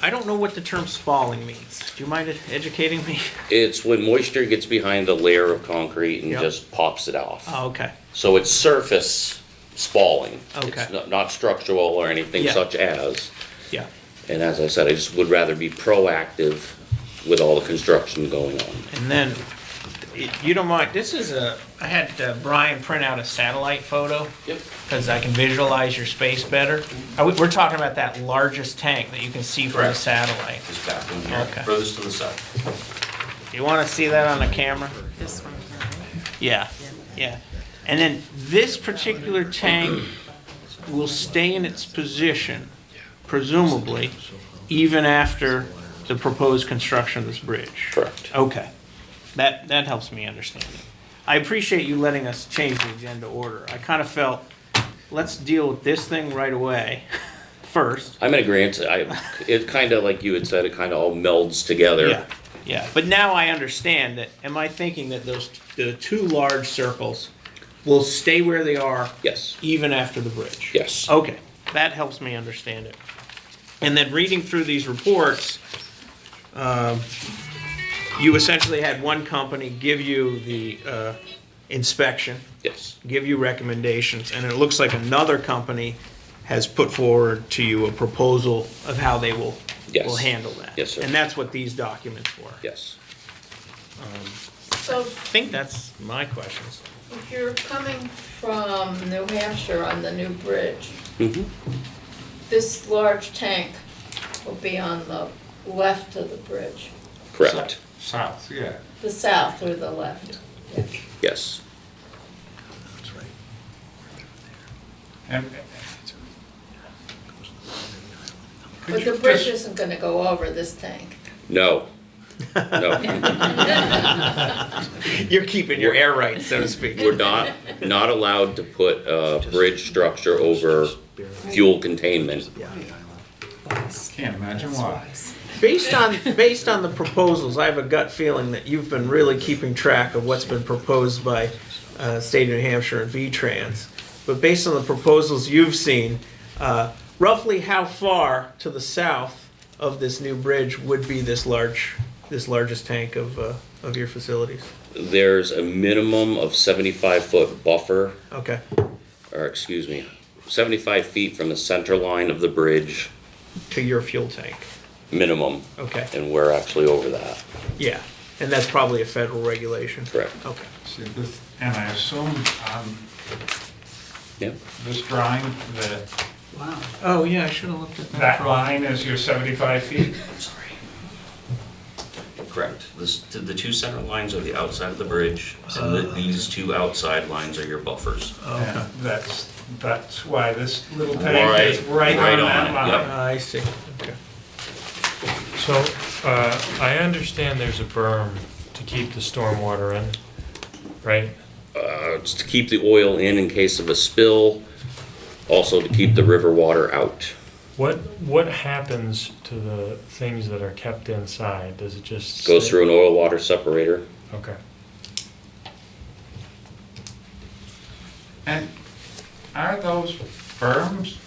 I don't know what the term spalling means. Do you mind educating me? It's when moisture gets behind a layer of concrete and Yep. just pops it off. Oh, okay. So it's surface spalling. Okay. It's not structural or anything Yeah. such as. Yeah. And as I said, I just would rather be proactive with all the construction going on. And then, you don't mind, I had Brian print out a satellite photo. Yep. Because I can visualize your space better. We're talking about that largest tank that you can see from the Correct. satellite. This back one here, Okay. furthest to the south. You want to see that on the camera? This one, Yeah, yeah. And then this particular tank will stay in its position, presumably, even after the proposed construction of this bridge. Correct. Okay. That helps me understand it. I appreciate you letting us change the agenda order. I kind of felt, let's deal with this thing right away first. I'm in agreement. It kind of, like you had said, it kind of all melds together. Yeah, yeah. But now I understand that, am I thinking that the two large circles will stay where they are? Yes. Even after the bridge? Yes. Okay, that helps me understand it. And then reading through these reports, you essentially had one company give you the inspection, Yes. give you recommendations, and it looks like another company has put forward to you a proposal of how they will Yes. handle that. Yes, sir. And that's what these documents were. Yes. So I think that's my questions. if you're coming from New Hampshire on the new bridge, Mm-hmm. this large tank will be on the left of the bridge, Correct. South, yeah. the south or the left. Yes. And But the bridge isn't gonna go over this tank. No. No. You're keeping your air rights, so to speak. We're not allowed to put a bridge structure over fuel containment. can't imagine why. Based on the proposals, I have a gut feeling that you've been really keeping track of what's been proposed by State of New Hampshire and V-Trans. But based on the proposals you've seen, roughly how far to the south of this new bridge would be this largest tank of your facilities? There's a minimum of 75-foot buffer, Okay. or excuse me, 75 feet from the center line of the bridge, To your fuel tank. minimum. Okay. And we're actually over that. Yeah, and that's probably a federal regulation. Correct. Okay. See, and I assume on Yep. this drawing, Wow. Oh, yeah, I should have looked at that line is your 75 feet? Correct. The two center lines are the outside of the bridge, and these two outside lines are your buffers. And that's why this little Right- tank is right right on on that it, line. yep. I see, okay. So, I understand there's a berm to keep the stormwater in, right? It's to keep the oil in case of a spill, also to keep the river water out. What happens to the things that are kept inside? Does it just Goes sit? through an oil water separator. Okay. And are those berms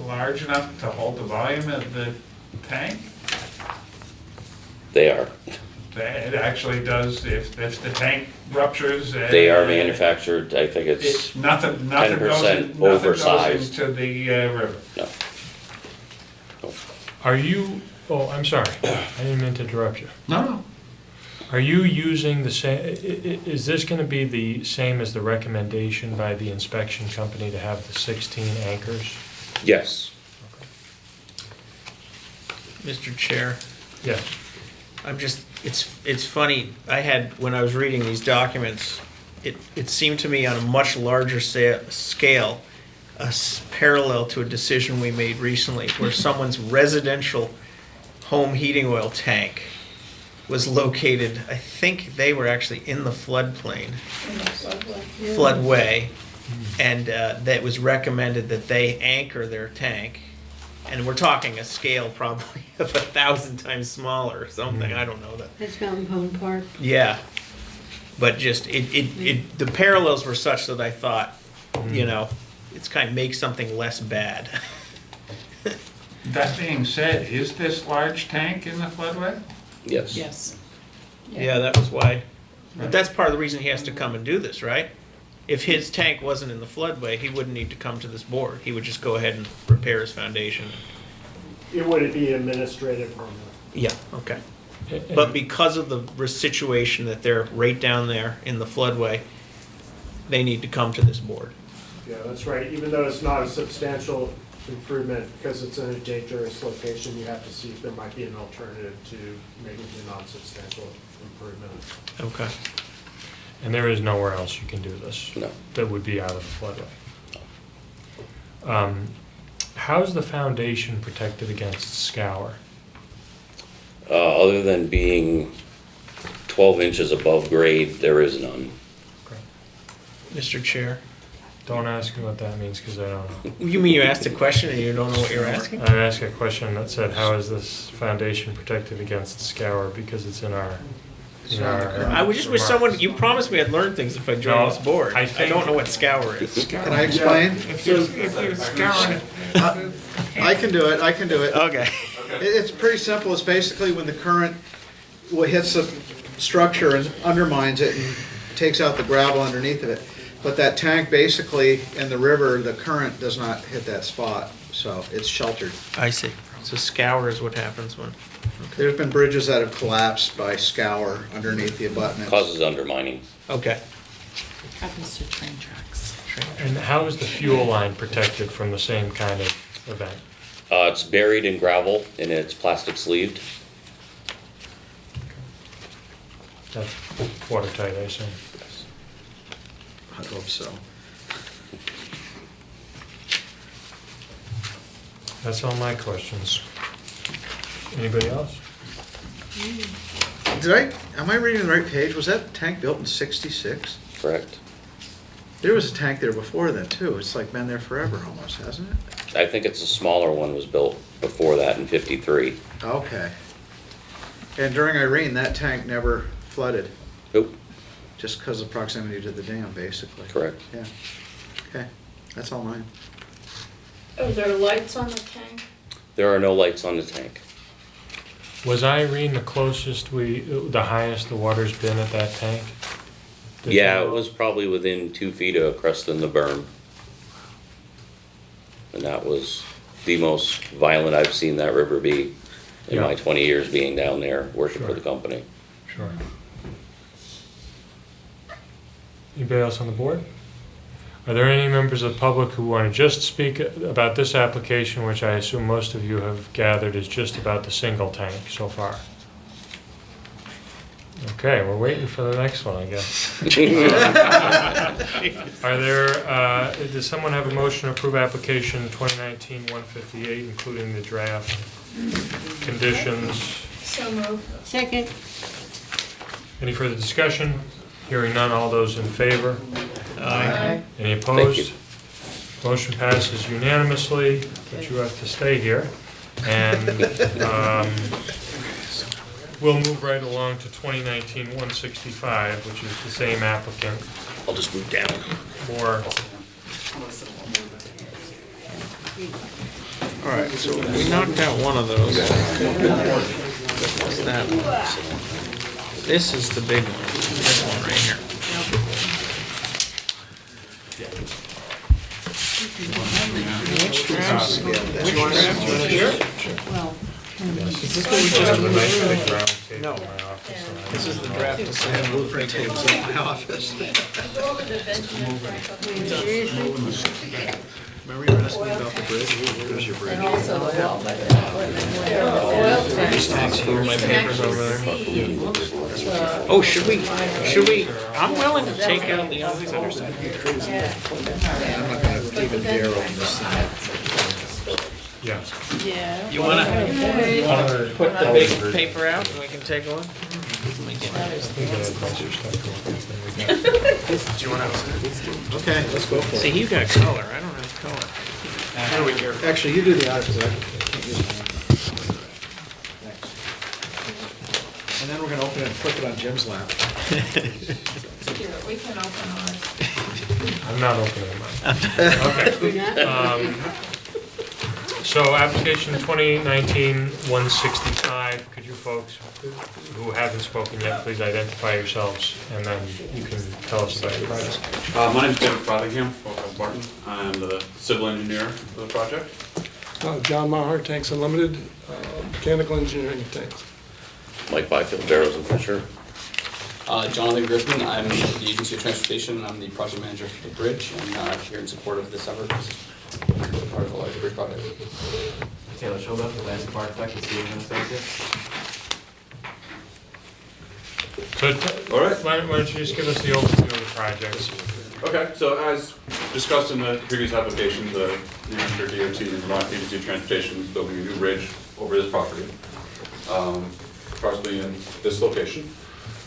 large enough to hold the volume of the tank? They are. It actually does, if the tank ruptures. They are manufactured, I think it's Nothing 10% goes oversized. into the river. No. Are you, oh, I'm sorry, I didn't mean to interrupt you. No. Are you using the same, is this gonna be the same as the recommendation by the inspection company to have the 16 anchors? Yes. Mr. Chair, Yes. I'm just, it's funny, when I was reading these documents, it seemed to me on a much larger scale, parallel to a decision we made recently, where someone's residential home heating oil tank was located, I think they were actually in the floodplain, floodway, and that was recommended that they anchor their tank. And we're talking a scale probably of 1,000 times smaller or something, I don't know that. That's Mountain Pond Park. Yeah, but just, the parallels were such that I thought, you know, it's kind of make something less bad. That being said, is this large tank in the floodway? Yes. Yes. Yeah, that was why, but that's part of the reason he has to come and do this, right? If his tank wasn't in the floodway, he wouldn't need to come to this board. He would just go ahead and repair his foundation. It would be administrative permit. Yeah, okay. But because of the situation that they're right down there in the floodway, they need to come to this board. Yeah, that's right. Even though it's not a substantial improvement, because it's in a dangerous location, you have to see if there might be an alternative to making it a non-substantial improvement. Okay. And there is nowhere else you can do this? No. That would be out of the floodway? How's the foundation protected against scour? Other than being 12 inches above grade, there is none. Mr. Chair? Don't ask me what that means, because I don't know. You mean you asked a question and you don't know what you're asking? I asked a question that said, how is this foundation protected against scour, because it's in our... I would just wish someone, you promised me I'd learn things if I joined this board. I don't know what scour is. Can I explain? If you're scouring, I can do it. Okay. It's pretty simple. It's basically when the current hits the structure and undermines it and takes out the gravel underneath of it. But that tank basically in the river, the current does not hit that spot, so it's sheltered. I see. So scour is what happens when... There's been bridges that have collapsed by scour underneath the abutments. Causes undermining. Okay. Happens to train tracks. And how is the fuel line protected from the same kind of event? It's buried in gravel and it's plastic sleeved. That's watertight, I assume. I hope so. That's all my questions. Anybody else? Am I reading the right page? Was that tank built in '66? Correct. There was a tank there before that too. It's like been there forever almost, hasn't it? I think it's a smaller one was built before that in '53. Okay. And during Irene, that tank never flooded, Nope, just because of proximity to the dam, basically. correct. Yeah. Okay, that's all mine. Are there lights on the tank? There are no lights on the tank. Was Irene the closest the highest the water's been at that tank? Yeah, it was probably within 2 feet of cresting the berm. And that was the most violent I've seen that river be in my 20 years being down there working for the company. Sure. Anybody else on the board? Are there any members of the public who want to just speak about this application, which I assume most of you have gathered is just about the single tank so far? Okay, we're waiting for the next one, I guess. Are there, does someone have a motion to approve application 2019-158, including the draft conditions? So moved. Second. Any further discussion? Hearing none, all those in favor? Aye. Any opposed? Motion passes unanimously, but you have to stay here. And we'll move right along to 2019-165, which is the same applicant. I'll just move down. More. All right, so we knocked out one of those. What's that one? This is the big one, this one right here. Which drafts? Which drafts? Here? Well, Is this what we just removed? No. This is the draft to say the blueprint tables in my office. Remember you were asking about the bridge? There's your bridge. And also the wall, but These tanks here, my papers over there. Oh, should we, I'm willing to take out the others that are sitting here. I'm not gonna even dare open this thing. Yeah. Yeah. You wanna put the big paper out and we can take one? Do you wanna? Okay, let's go for See, it. you got color, I don't have color. Actually, you do the honors, because I can't use mine. Thanks. And then we're gonna open it and flip it on Jim's lap. Here, we can open ours. I'm not opening mine. Okay. So application 2019-165, could you folks who haven't spoken yet, please identify yourselves, and then you can tell us about your project. My name is David Frothingham, Barton. I'm the civil engineer for the project. John Maher, Tanks Unlimited, mechanical engineering tanks. Mike Byfield, Barrows and Fisher. Jonathan Griffin, I'm with the Agency of Transportation, and I'm the project manager for the bridge, and here in support of this effort, part of the large bridge project. Taylor Schilda, the Landscape Architect with Stephen Associates. So, All right. why don't you just give us the overview of the project? Okay, so as discussed in the previous application, the New Hampshire DOT and Vermont Agency of Transportation is building a new bridge over this property, approximately in this location.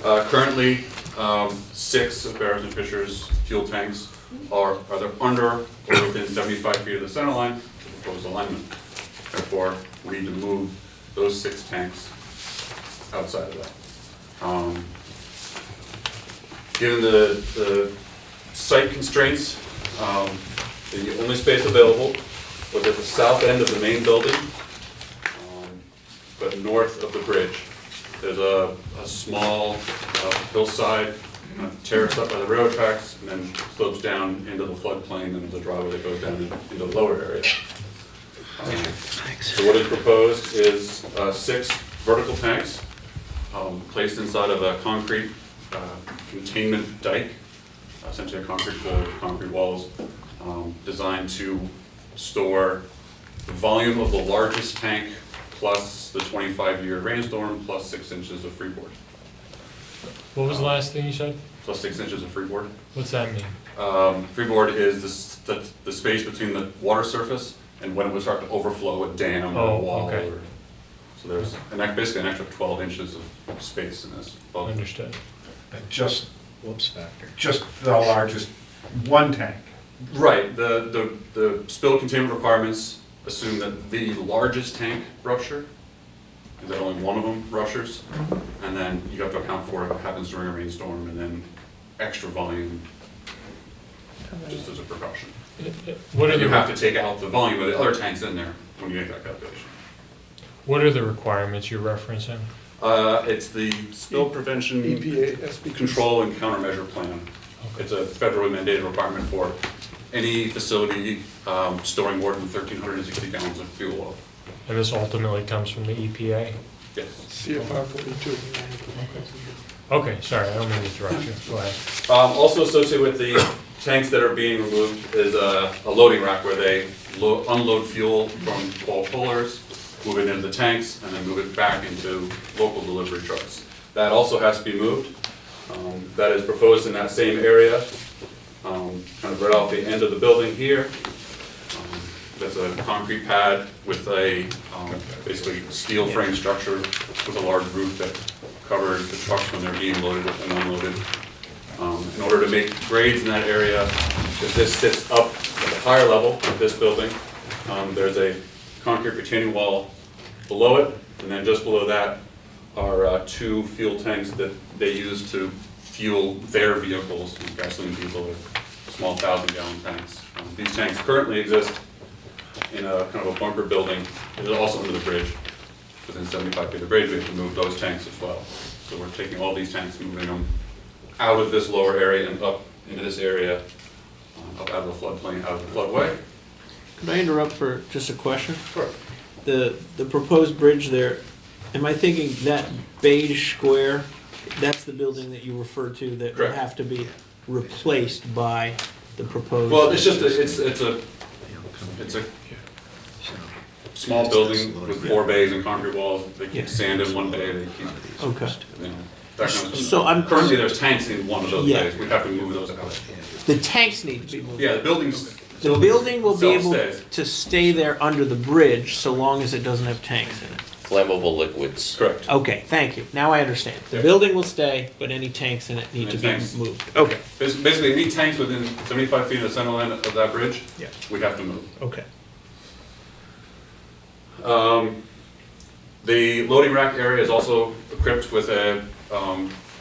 Currently, 6 of Barrows and Fisher's fuel tanks are either under or within 75 feet of the center line of the proposed alignment. Therefore, we need to move those 6 tanks outside of that. Given the site constraints, the only space available was at the south end of the main building, but north of the bridge. There's a small hillside terraced up by the railroad tracks and then slopes down into the floodplain, and there's a driveway that goes down into the lower area. So what is proposed is 6 vertical tanks placed inside of a concrete containment dike, essentially a concrete floor with concrete walls, designed to store the volume of the largest tank plus the 25-year rainstorm plus 6 inches of freeboard. What was the last thing you said? Plus 6 inches of freeboard. What's that mean? Freeboard is the space between the water surface and when it would start to overflow a dam or a wall. Okay. So there's basically an extra 12 inches of space in this. Understood. Just Whoops factor. Just the largest one tank. Right. The spill containment requirements assume that the largest tank rupture, is that only one of them ruptures, and then you have to account for what happens during a rainstorm, and then extra volume just as a precaution. What are you the have to take out the volume of the other tanks in there when you make that calculation. What are the requirements you're referencing? It's the spill prevention EPA, SPP. control and countermeasure plan. It's a federally mandated requirement for any facility storing more than 1,360 gallons of fuel oil. And this ultimately comes from the EPA? Yes. CFR 42. Okay, sorry, I don't mean to interrupt you. Go ahead. Also associated with the tanks that are being removed is a loading rack where they unload fuel from 12 pullers, move it into the tanks, and then move it back into local delivery trucks. That also has to be moved. That is proposed in that same area, kind of right off the end of the building here. That's a concrete pad with a basically steel frame structure with a large roof that covers the trucks when they're being loaded and unloaded. In order to make grades in that area, because this sits up at the higher level of this building, there's a concrete retaining wall below it, and then just below that are 2 fuel tanks that they use to fuel their vehicles, gasoline, diesel, or small 1,000-gallon tanks. These tanks currently exist in a kind of a bunker building. It is also under the bridge. Within 75 feet of the bridge, we have to move those tanks as well. So we're taking all these tanks, moving them out of this lower area and up into this area, up out of the floodplain, out of the floodway. Could I interrupt for just a question? Sure. The proposed bridge there, am I thinking that beige square, that's the building that you referred to that would Correct. have to be replaced by the proposed? Well, it's just it's a small building with 4 bays and concrete walls. They keep sand in one bay. They keep Okay. you know, that kind of So I'm currently there's tanks in one of those Yeah. bays. We have to move those out. The tanks need to be moved. Yeah, the building's. The building will be able Self-stays. to stay there under the bridge so long as it doesn't have tanks in it. Flammable liquids. Correct. Okay, thank you. Now I understand. The Yeah. building will stay, but any tanks in it need to Any be tanks. moved. Okay, Basically, any tanks within 75 feet of the center line of that bridge, Yeah. we have to move. okay. The loading rack area is also equipped with a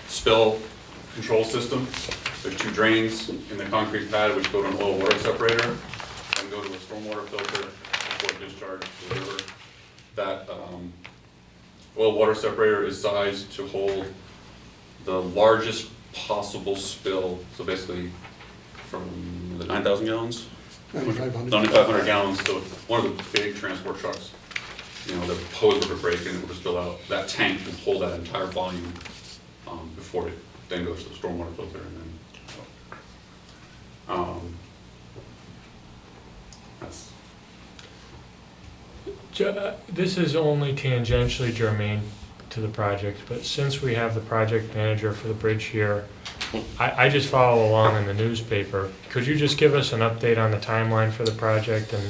spill control system. There's 2 drains in the concrete pad which go to an oil water separator and go to a stormwater filter before discharge to the river. That oil water separator is sized to hold the largest possible spill, so basically from the 9,000 gallons? 9,500. 9,500 gallons, so one of the big transport trucks, you know, the hose would break and it would spill out. That tank can hold that entire volume before it then goes to the stormwater filter and then, that's, This is only tangentially germane to the project, but since we have the project manager for the bridge here, I just follow along in the newspaper. Could you just give us an update on the timeline for the project and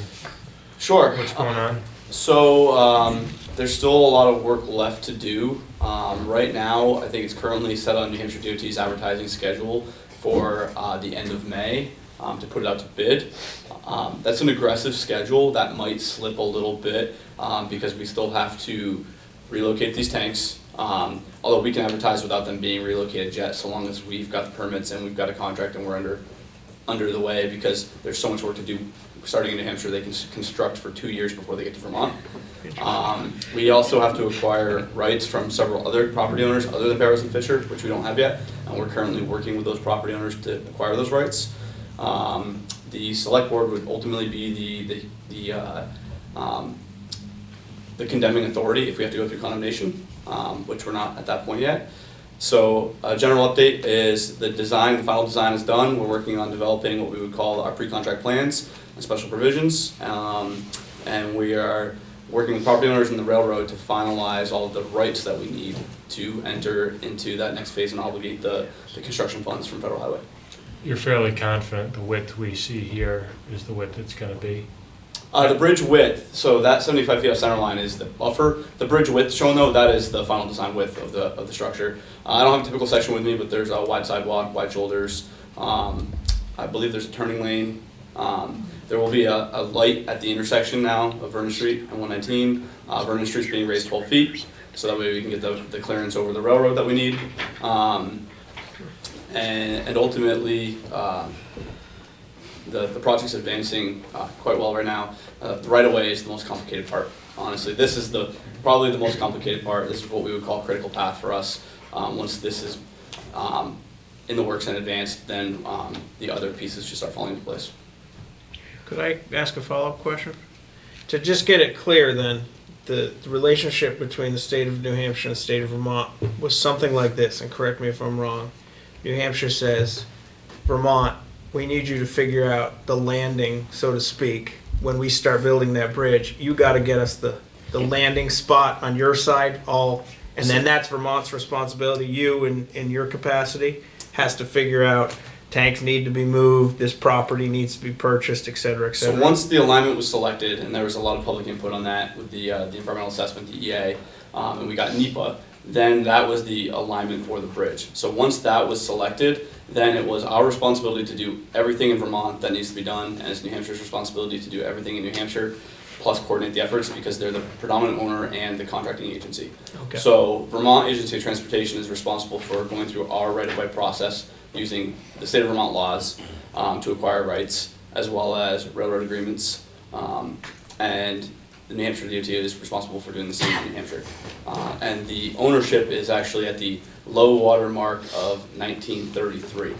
Sure. what's going on? So there's still a lot of work left to do. Right now, I think it's currently set on New Hampshire DOT's advertising schedule for the end of May to put it out to bid. That's an aggressive schedule. That might slip a little bit because we still have to relocate these tanks. Although we can advertise without them being relocated yet, so long as we've got the permits and we've got a contract and we're under the way, because there's so much work to do. Starting in New Hampshire, they can construct for 2 years before they get to Vermont. We also have to acquire rights from several other property owners other than Barrows and Fisher, which we don't have yet, and we're currently working with those property owners to acquire those rights. The select board would ultimately be the condemning authority if we have to go through condemnation, which we're not at that point yet. So a general update is the final design is done. We're working on developing what we would call our pre-contract plans and special provisions. And we are working with property owners and the railroad to finalize all of the rights that we need to enter into that next phase and obligate the construction funds from Federal Highway. You're fairly confident the width we see here is the width it's going to be? The bridge width, so that 75 feet off center line is the buffer. The bridge width shown though, that is the final design width of the structure. I don't have a typical section with me, but there's a wide sidewalk, wide shoulders. I believe there's a turning lane. There will be a light at the intersection now of Vernon Street and 119. Vernon Street's being raised 12 feet, so that way we can get the clearance over the railroad that we need. And ultimately, the project's advancing quite well right now. The right-of-way is the most complicated part, honestly. This is probably the most complicated part. This is what we would call critical path for us. Once this is in the works and advanced, then the other pieces should start falling into place. Could I ask a follow-up question? To just get it clear then, the relationship between the state of New Hampshire and the state of Vermont was something like this, and correct me if I'm wrong. New Hampshire says, Vermont, we need you to figure out the landing, so to speak, when we start building that bridge. You gotta get us the landing spot on your side, and then that's Vermont's responsibility. You, in your capacity, has to figure out tanks need to be moved, this property needs to be purchased, et cetera, et So cetera. once the alignment was selected, and there was a lot of public input on that with the environmental assessment, DEA, and we got NEPA, then that was the alignment for the bridge. So once that was selected, then it was our responsibility to do everything in Vermont that needs to be done, and it's New Hampshire's responsibility to do everything in New Hampshire, plus coordinate the efforts because they're the predominant owner and the contracting agency. Okay. So Vermont Agency of Transportation is responsible for going through our right-of-way process using the state of Vermont laws to acquire rights, as well as railroad agreements, and the New Hampshire DOT is responsible for doing the same in New Hampshire. And the ownership is actually at the low water mark of 1933.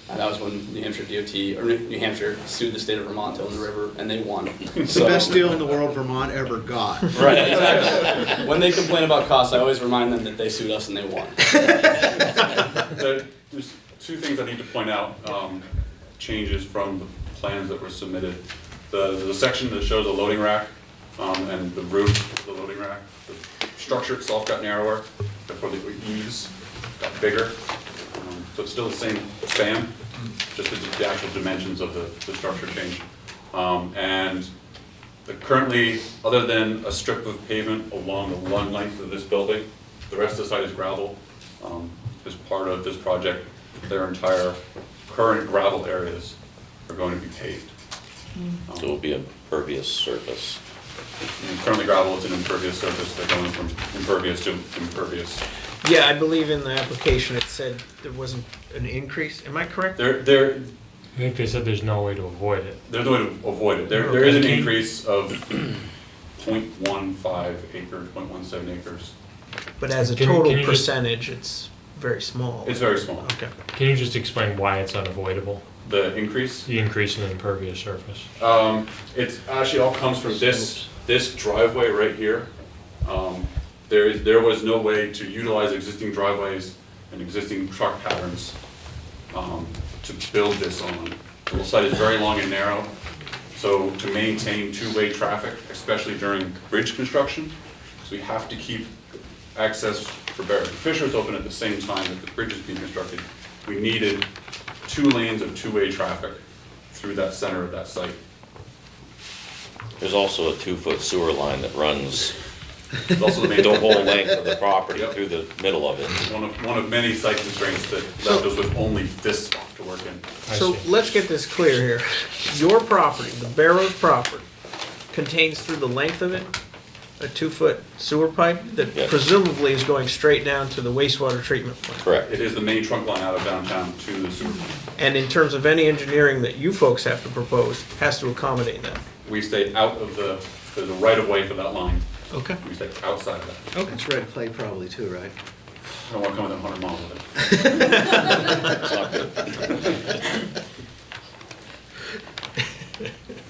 That was when New Hampshire DOT, or New Hampshire sued the state of Vermont to own the river, and they won. It's the best deal in the world Vermont ever got. Right, exactly. When they complain about costs, I always remind them that they sued us and they won. There's two things I need to point out, changes from the plans that were submitted. The section that shows a loading rack and the roof of the loading rack, the structure itself got narrower, therefore the eaves got bigger. So it's still the same span, just the actual dimensions of the structure change. Currently, other than a strip of pavement along the one length of this building, the rest of the site is gravel. As part of this project, their entire current gravel areas are going to be paved. So it will be a impervious surface. And currently gravel is an impervious surface. They're going from impervious to impervious. Yeah, I believe in the application it said there wasn't an increase. Am I correct? I think they said there's no way to avoid it. There's no way to avoid it. There is an increase of 0.15 acres, 0.17 acres. But as a Can total you just- percentage, it's very small. It's very small. Okay. Can you just explain why it's unavoidable? The increase? The increase in the impervious surface. It's actually all comes from this driveway right here. There was no way to utilize existing driveways and existing truck patterns to build this on. The site is very long and narrow, so to maintain two-way traffic, especially during bridge construction, because we have to keep access for Barrows and Fishers open at the same time that the bridge is being constructed. We needed 2 lanes of two-way traffic through that center of that site. There's also a 2-foot sewer line that runs It's also the main the whole length of the property Yep. through the middle of it. One of many site constraints that left us with only this spot to work in. So let's get this clear here. Your property, the Barrows property, contains through the length of it a 2-foot sewer pipe that Yes. presumably is going straight down to the wastewater treatment plant. Correct. It is the main trunk line out of downtown to the sewer plant. And in terms of any engineering that you folks have to propose, has to accommodate that. We stayed out of there's a right of way for that line. Okay. We stayed outside of that. Okay. It's red clay probably too, right? I don't want to come within 100 miles of it. It's not good.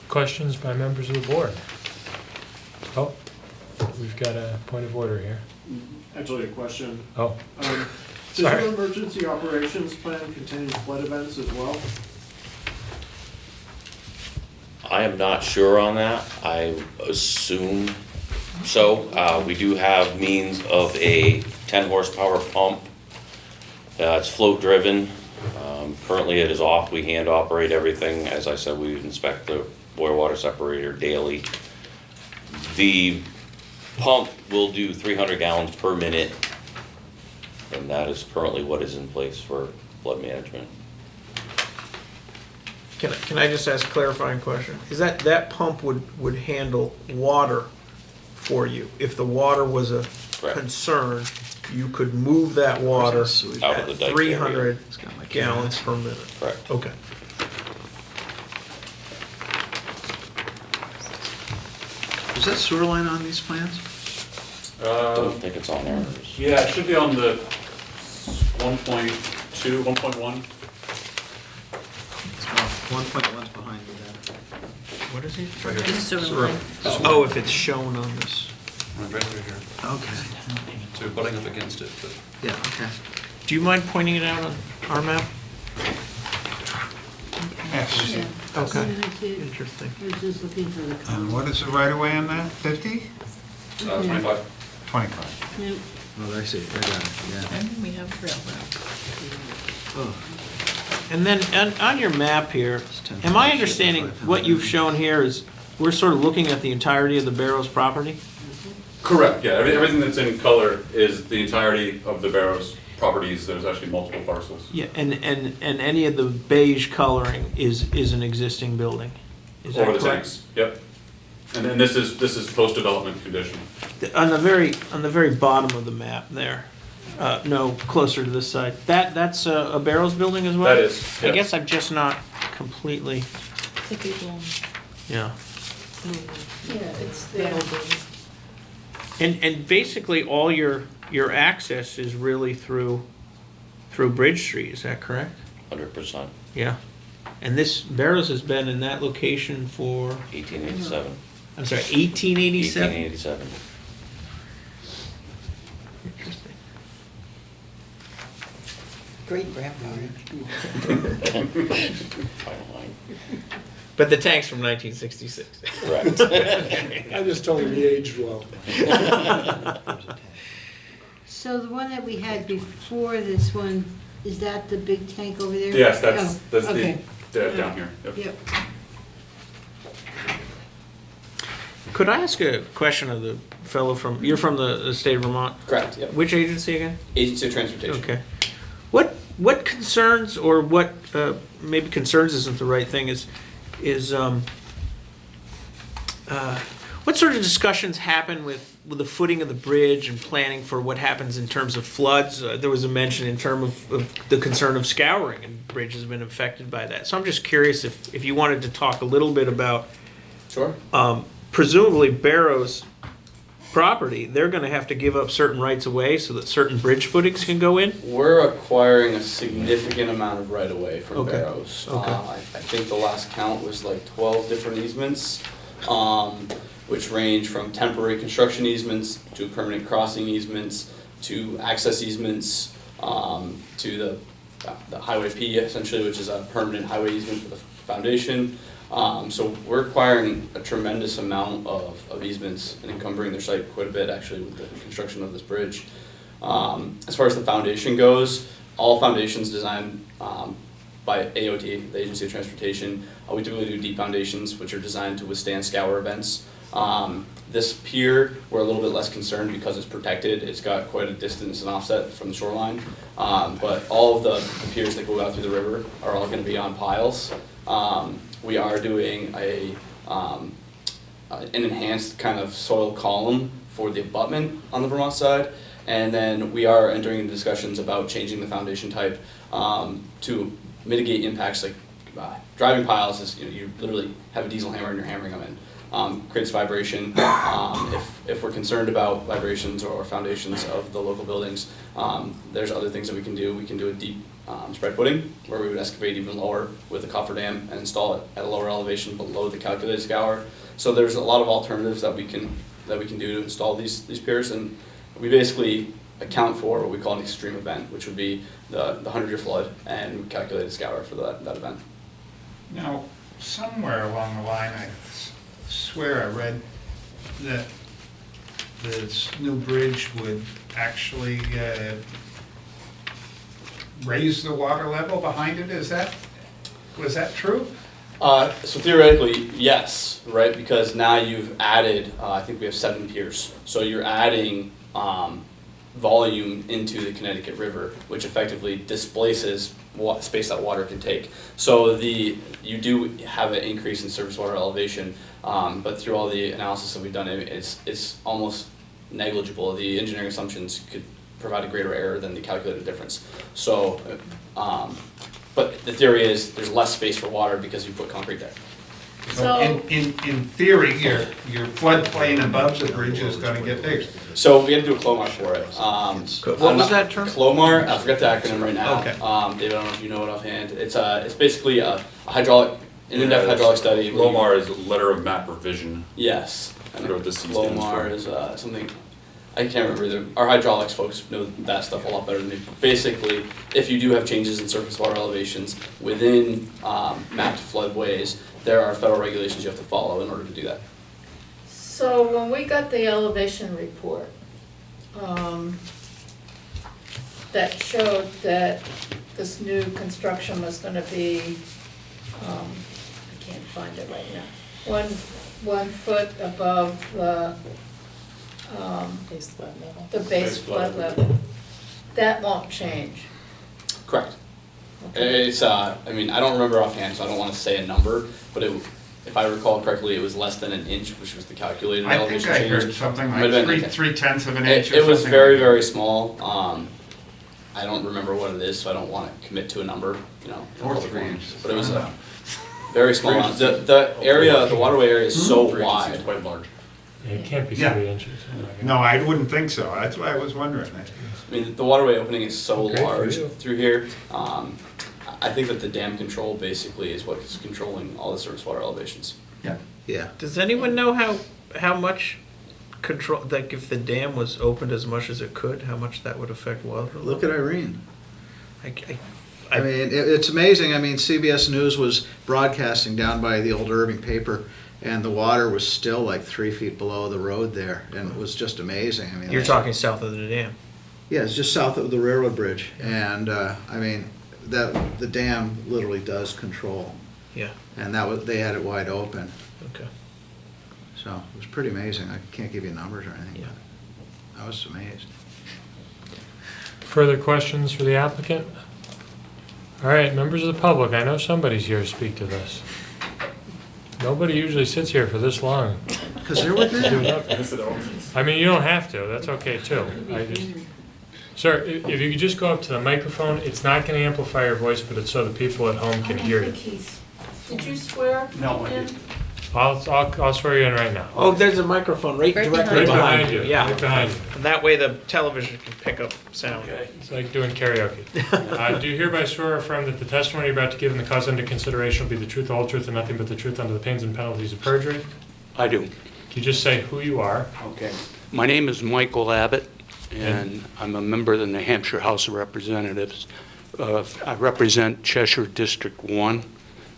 Questions by members of the board? Oh, we've got a point of order here. Actually, a question. Oh, Does Sorry. your emergency operations plan contain flood events as well? I am not sure on that. I assume so. We do have means of a 10 horsepower pump. It's float driven. Currently it is off. We hand operate everything. As I said, we inspect the boil water separator daily. The pump will do 300 gallons per minute, and that is currently what is in place for flood management. Can I just ask a clarifying question? Is that pump would handle water for you? If the water was a Correct. concern, you could move that water Out of the at dike 300 gallons per minute? Correct. Okay. Is that sewer line on these plans? Don't think it's on there. Yeah, it should be on the 1.2, 1.1. 1.1's behind you then. What is he? The sewer line. Oh, if it's shown on this. Right through here. Okay. So butting up against it, but Yeah, okay. Do you mind pointing it out on our map? Yeah. Okay. Yeah, I see it. Interesting. I was just looking for the color. And what is the right of way on that? 50? 25. 25. Yep. Oh, I see, I got it, yeah. And we have railroad. And then on your map here, am I understanding what you've shown here is, we're sort of looking at the entirety of the Barrows property? Correct, yeah, everything that's in color is the entirety of the Barrows properties. There's actually multiple parcels. Yeah, and any of the beige coloring is an existing building? Is that Over the correct? tanks, yep. And then this is post-development condition. On the very bottom of the map there, no, closer to this side, that's a Barrows building as well? That is, I yeah. guess I'm just not completely, It's a big one. yeah. Yeah, it's That there. old building. And basically, all your access is really through Bridge Street, is that correct? 100%. Yeah. And this, Barrows has been in that location for, 1887. I'm sorry, 1887? 1887. Interesting. Great grandfather. Final line. But the tank's from 1966. Correct. I'm just telling you, he aged well. So the one that we had before this one, is that the big tank over there? Yes, Oh, that's okay. down here. Yep. Yep. Could I ask a question of the fellow you're from the state of Vermont? Correct, yep. Which agency again? Agency of Transportation. Okay. What concerns, or what, maybe concerns isn't the right thing, what sort of discussions happen with the footing of the bridge and planning for what happens in terms of floods? There was a mention in terms of the concern of scouring, and the bridge has been affected by that. So I'm just curious if you wanted to talk a little bit about, Sure. presumably Barrows property, they're gonna have to give up certain rights of way so that certain bridge footings can go in? We're acquiring a significant amount of right-of-way from Okay. Barrows. Okay. I think the last count was like 12 different easements, which range from temporary construction easements to permanent crossing easements to access easements, to the Highway P essentially, which is a permanent highway easement for the foundation. So we're acquiring a tremendous amount of easements and encumbering their site quite a bit actually with the construction of this bridge. As far as the foundation goes, all foundations designed by AOT, the Agency of Transportation. We typically do deep foundations, which are designed to withstand scour events. This pier, we're a little bit less concerned because it's protected. It's got quite a distance and offset from the shoreline. But all of the piers that go out through the river are all gonna be on piles. We are doing an enhanced kind of soil column for the abutment on the Vermont side. And then we are entering into discussions about changing the foundation type to mitigate impacts like driving piles is, you literally have a diesel hammer and you're hammering them in. Creates vibration. If we're concerned about vibrations or foundations of the local buildings, there's other things that we can do. We can do a deep spread footing where we would excavate even lower with a cofferdam and install it at a lower elevation below the calculated scour. So there's a lot of alternatives that we can do to install these piers, and we basically account for what we call an extreme event, which would be the 100-year flood, and we calculate a scour for that event. Now, somewhere along the line, I swear I read that this new bridge would actually raise the water level behind it. Was that true? So theoretically, yes, right? Because now you've added, I think we have 7 piers. So you're adding volume into the Connecticut River, which effectively displaces space that water can take. So you do have an increase in surface water elevation, but through all the analysis that we've done, it's almost negligible. The engineering assumptions could provide a greater error than the calculated difference. So, but the theory is there's less space for water because you put concrete there. So in theory, your floodplain above the bridge is going to get bigger. So we had to do a Clomar for it. What was that term? Clomar, I forget the acronym right now. Okay. David, I don't know if you know it offhand. It's basically a hydraulic, an in-depth hydraulic study. Lomar is letter of map revision. Yes. I forget what this C stands for. Lomar is something, I can't remember either. Our hydraulics folks know that stuff a lot better than me. But basically, if you do have changes in surface water elevations within mapped floodways, there are federal regulations you have to follow in order to do that. So when we got the elevation report, that showed that this new construction was gonna be, I can't find it right now, 1 foot above the, Base flood level. the base flood level. That won't change. Correct. It's, I mean, I don't remember offhand, so I don't want to say a number, but if I recall correctly, it was less than an inch, which was the calculated I elevation think I change. heard something Might have like been 3/10 of an inch or It was something very, like that. very small. I don't remember what it is, so I don't want to commit to a number, you know. in Or public 3 forum. inches. But it was I don't a know. very small amount. The area, the waterway area is so 3 inches wide. seems quite large. Yeah, it can't be Yeah. 3 inches. No, I wouldn't think so. That's why I was wondering that. I mean, the waterway opening is so Great for large you. through here. I think that the dam control basically is what is controlling all the surface water elevations. Yeah. Does anyone know how much control, like if the dam was opened as much as it could, how much that would affect water level? Look at Irene. I I mean, it's amazing. I mean, CBS News was broadcasting down by the old Irving paper, and the water was still like 3 feet below the road there, and it was just amazing. I mean, You're talking south of the dam. yeah, it's just south of the railroad bridge, and I mean, the dam literally does control, Yeah, and they had it wide open, okay. so it was pretty amazing. I can't give you numbers or anything, Yeah. but I was amazed. Further questions for the applicant? All right, members of the public, I know somebody's here to speak to this. Nobody usually sits here for this long. Because they're with Do them. nothing. I mean, you don't have to, that's okay too. Sir, if you could just go up to the microphone, it's not gonna amplify your voice, but it's so the people at home can hear you. Did you swear? No, I in? didn't. I'll swear you in right now. Oh, there's a microphone right Right directly Right behind behind you, yeah. Right behind you. And that way the television can pick up sound. It's like doing karaoke. Do you hereby swear or affirm that the testimony you're about to give in the cause under consideration will be the truth, the whole truth, and nothing but the truth under the pains and penalties of perjury? I do. Can you just say who you are? Okay. My name is Michael Abbott, and I'm a member of the New Hampshire House of Representatives. I represent Cheshire District 1,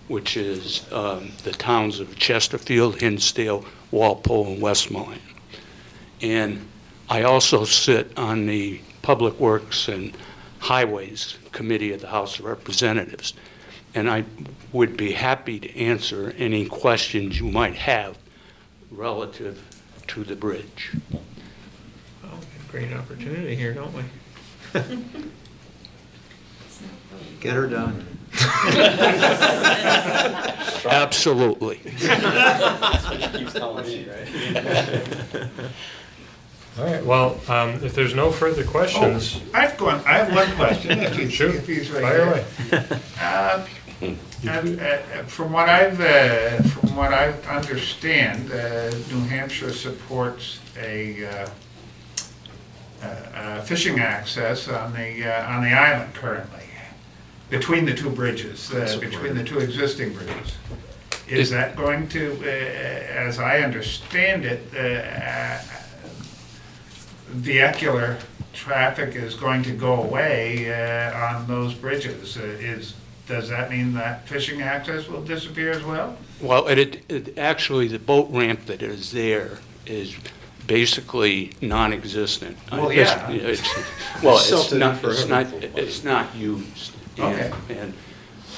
which is the towns of Chesterfield, Hinsdale, Walpole, and Westmoreland. And I also sit on the Public Works and Highways Committee of the House of Representatives. And I would be happy to answer any questions you might have relative to the bridge. Well, great opportunity here, don't we? Get her done. Absolutely. That's what he keeps telling me, right? All right, well, if there's no further questions. I have one question, Shoot. if he's right Fire here. away. From what I understand, New Hampshire supports a fishing access on the island currently, between the two bridges, between the two existing bridges. Is that going to, as I understand it, vehicular traffic is going to go away on those bridges? Does that mean that fishing access will disappear as well? Well, actually, the boat ramp that is there is basically non-existent. Well, yeah. It's not used. Okay. And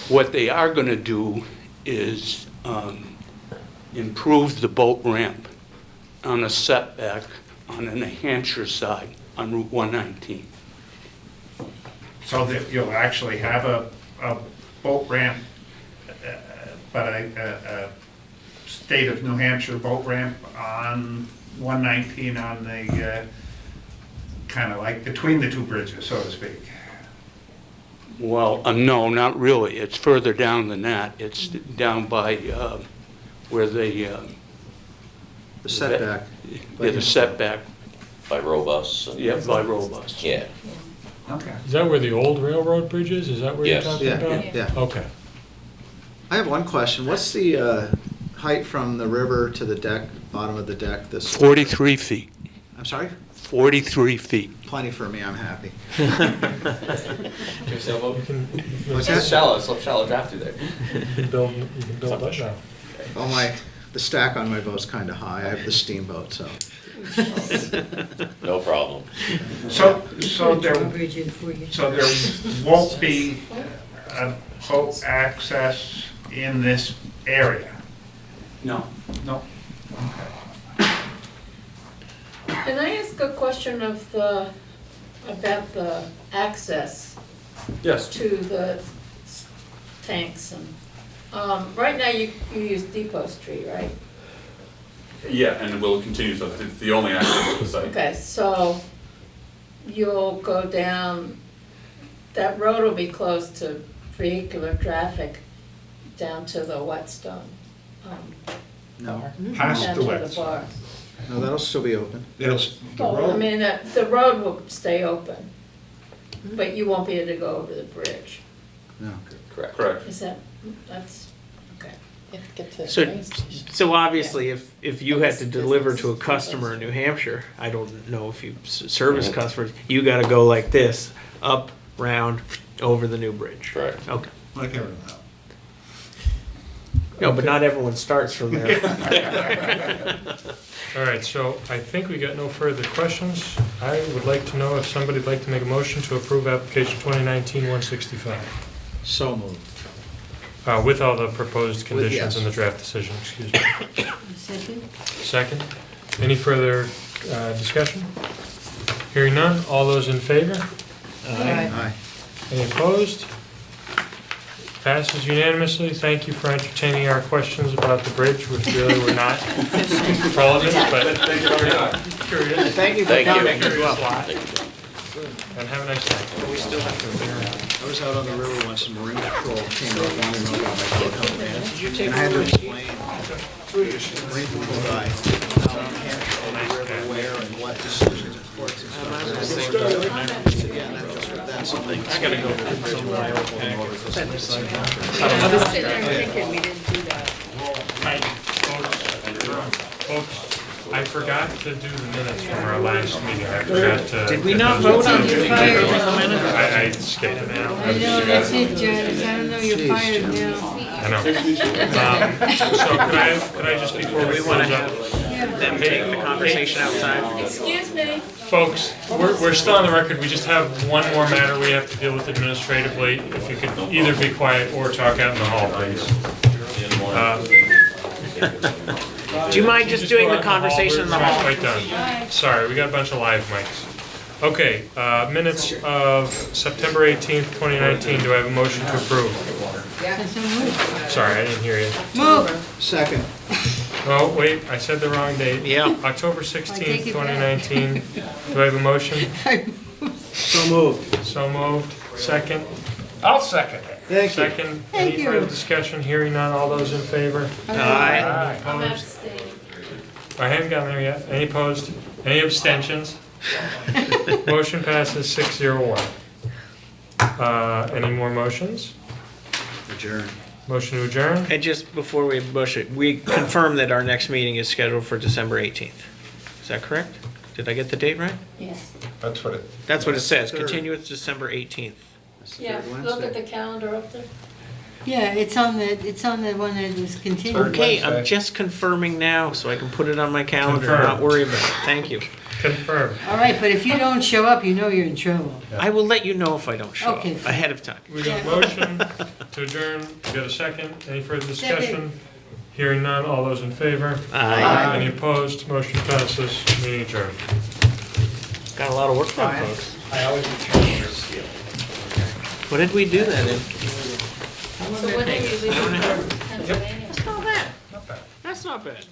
what they are going to do is improve the boat ramp on a setback on the New Hampshire side on Route 119. So that you'll actually have a boat ramp, but a state of New Hampshire boat ramp on 119 on the, kind of like between the two bridges, so to speak. Well, no, not really. It's further down than that. It's down by where the setback. Yeah, the setback. By Robust. Yeah, by Robust. Yeah. Okay. Is that where the old railroad bridge is? Is that where you're Yes. talking about? Yeah. Okay. I have one question. What's the height from the river to the deck, bottom of the deck? This 43 feet. I'm sorry? 43 feet. Plenty for me, I'm happy. Your sailboat? What's It's that? shallow, it's a shallow draft through there. You can build that now. Oh, the stack on my boat's kind of high. I have the steamboat, so. No problem. So there Bridge in for you. So there won't be boat access in this area? No. No? Can I ask a question about the access Yes. to the tanks? And right now you use Depot Street, right? Yeah, and it will continue, so it's the only access to the site. Okay, so you'll go down, that road will be closed to vehicular traffic down to the Whetstone. No. Past down the to Whetstone. bar. No, that'll still be open. Well, I mean, the road will stay open, but you won't be able to go over the bridge. No. Correct. Correct. Is that, that's, okay. You have to get to the So, train station. so obviously, if you had to deliver to a customer in New Hampshire, I don't know if you service customers, you gotta go like this, up, round, over the new bridge. Correct. Okay. Like everyone else. No, but not everyone starts from there. All right, so I think we got no further questions. I would like to know if somebody'd like to make a motion to approve application 2019-165. So moved. With all the proposed conditions yes. in the draft decision, excuse me. Second? Second. Any further discussion? Hearing none, all those in favor? Aye. Any opposed? Passes unanimously. Thank you for entertaining our questions about the bridge, which really were not relevant, but Thank you very much. curious. Thank you for Thank you. coming. Curious lot. And have a nice day. We still have to. I was out on the river once and Marine Patrol came up wanting to know about my boat company. And I had to explain to the Marine Patrol guy how New Hampshire and the river where and what decisions and courts and stuff. Again, that's something. I gotta go to some of my old I was sitting there thinking we didn't do that. Hi, folks, I forgot to do the minutes from our last meeting. I forgot to. Did we not vote on You're it? fired. I skipped it. I know, that's it, Janice, I don't know, you're fired now. I know. So could I just, before we wanna close up, Them take the conversation outside. Excuse me. folks, we're still on the record. We just have one more matter we have to deal with administratively. If you could either be quiet or talk out in the hall, please. Do you mind just doing the conversation in the hall? Right done. Sorry, we got a bunch of live mics. Okay, minutes of September 18th, 2019. Do I have a motion to approve? So move. Sorry, I didn't hear you. Move. Second. Oh, wait, I said the wrong date. Yeah. October I 16th, take it back. 2019. Do I have a motion? So moved. So moved. Second? I'll second it. Thank you. Second. Thank Any you. further discussion? Hearing none. All those in favor? Aye. I'm Opposed? abstaining. I haven't gotten there yet. Any opposed? Any abstentions? Motion passes 601. Any more motions? Adjourn. Motion to adjourn? And just before we push it, we confirm that our next meeting is scheduled for December 18th. Is that correct? Did I get the date right? Yes. That's what it. That's what it says. Third. Continue with December 18th. That's the Yeah, third look Wednesday. at the calendar up there. Yeah, it's on the one that was continued. Okay, I'm Wednesday. just confirming now so I can put it on my calendar and Confirmed. not worry about it. Thank you. Confirmed. All right, but if you don't show up, you know you're in trouble. I will let you know if I don't show up Okay. ahead of time. We got a motion to adjourn. We got a second. Any further discussion? Hearing none. All those in favor? Aye. Any opposed? Motion passes. Meeting adjourned. Got a lot of work done, folks. I always return your steel. What did we do that in? So when are you leaving for Pennsylvania? That's not bad. Not bad. That's not bad.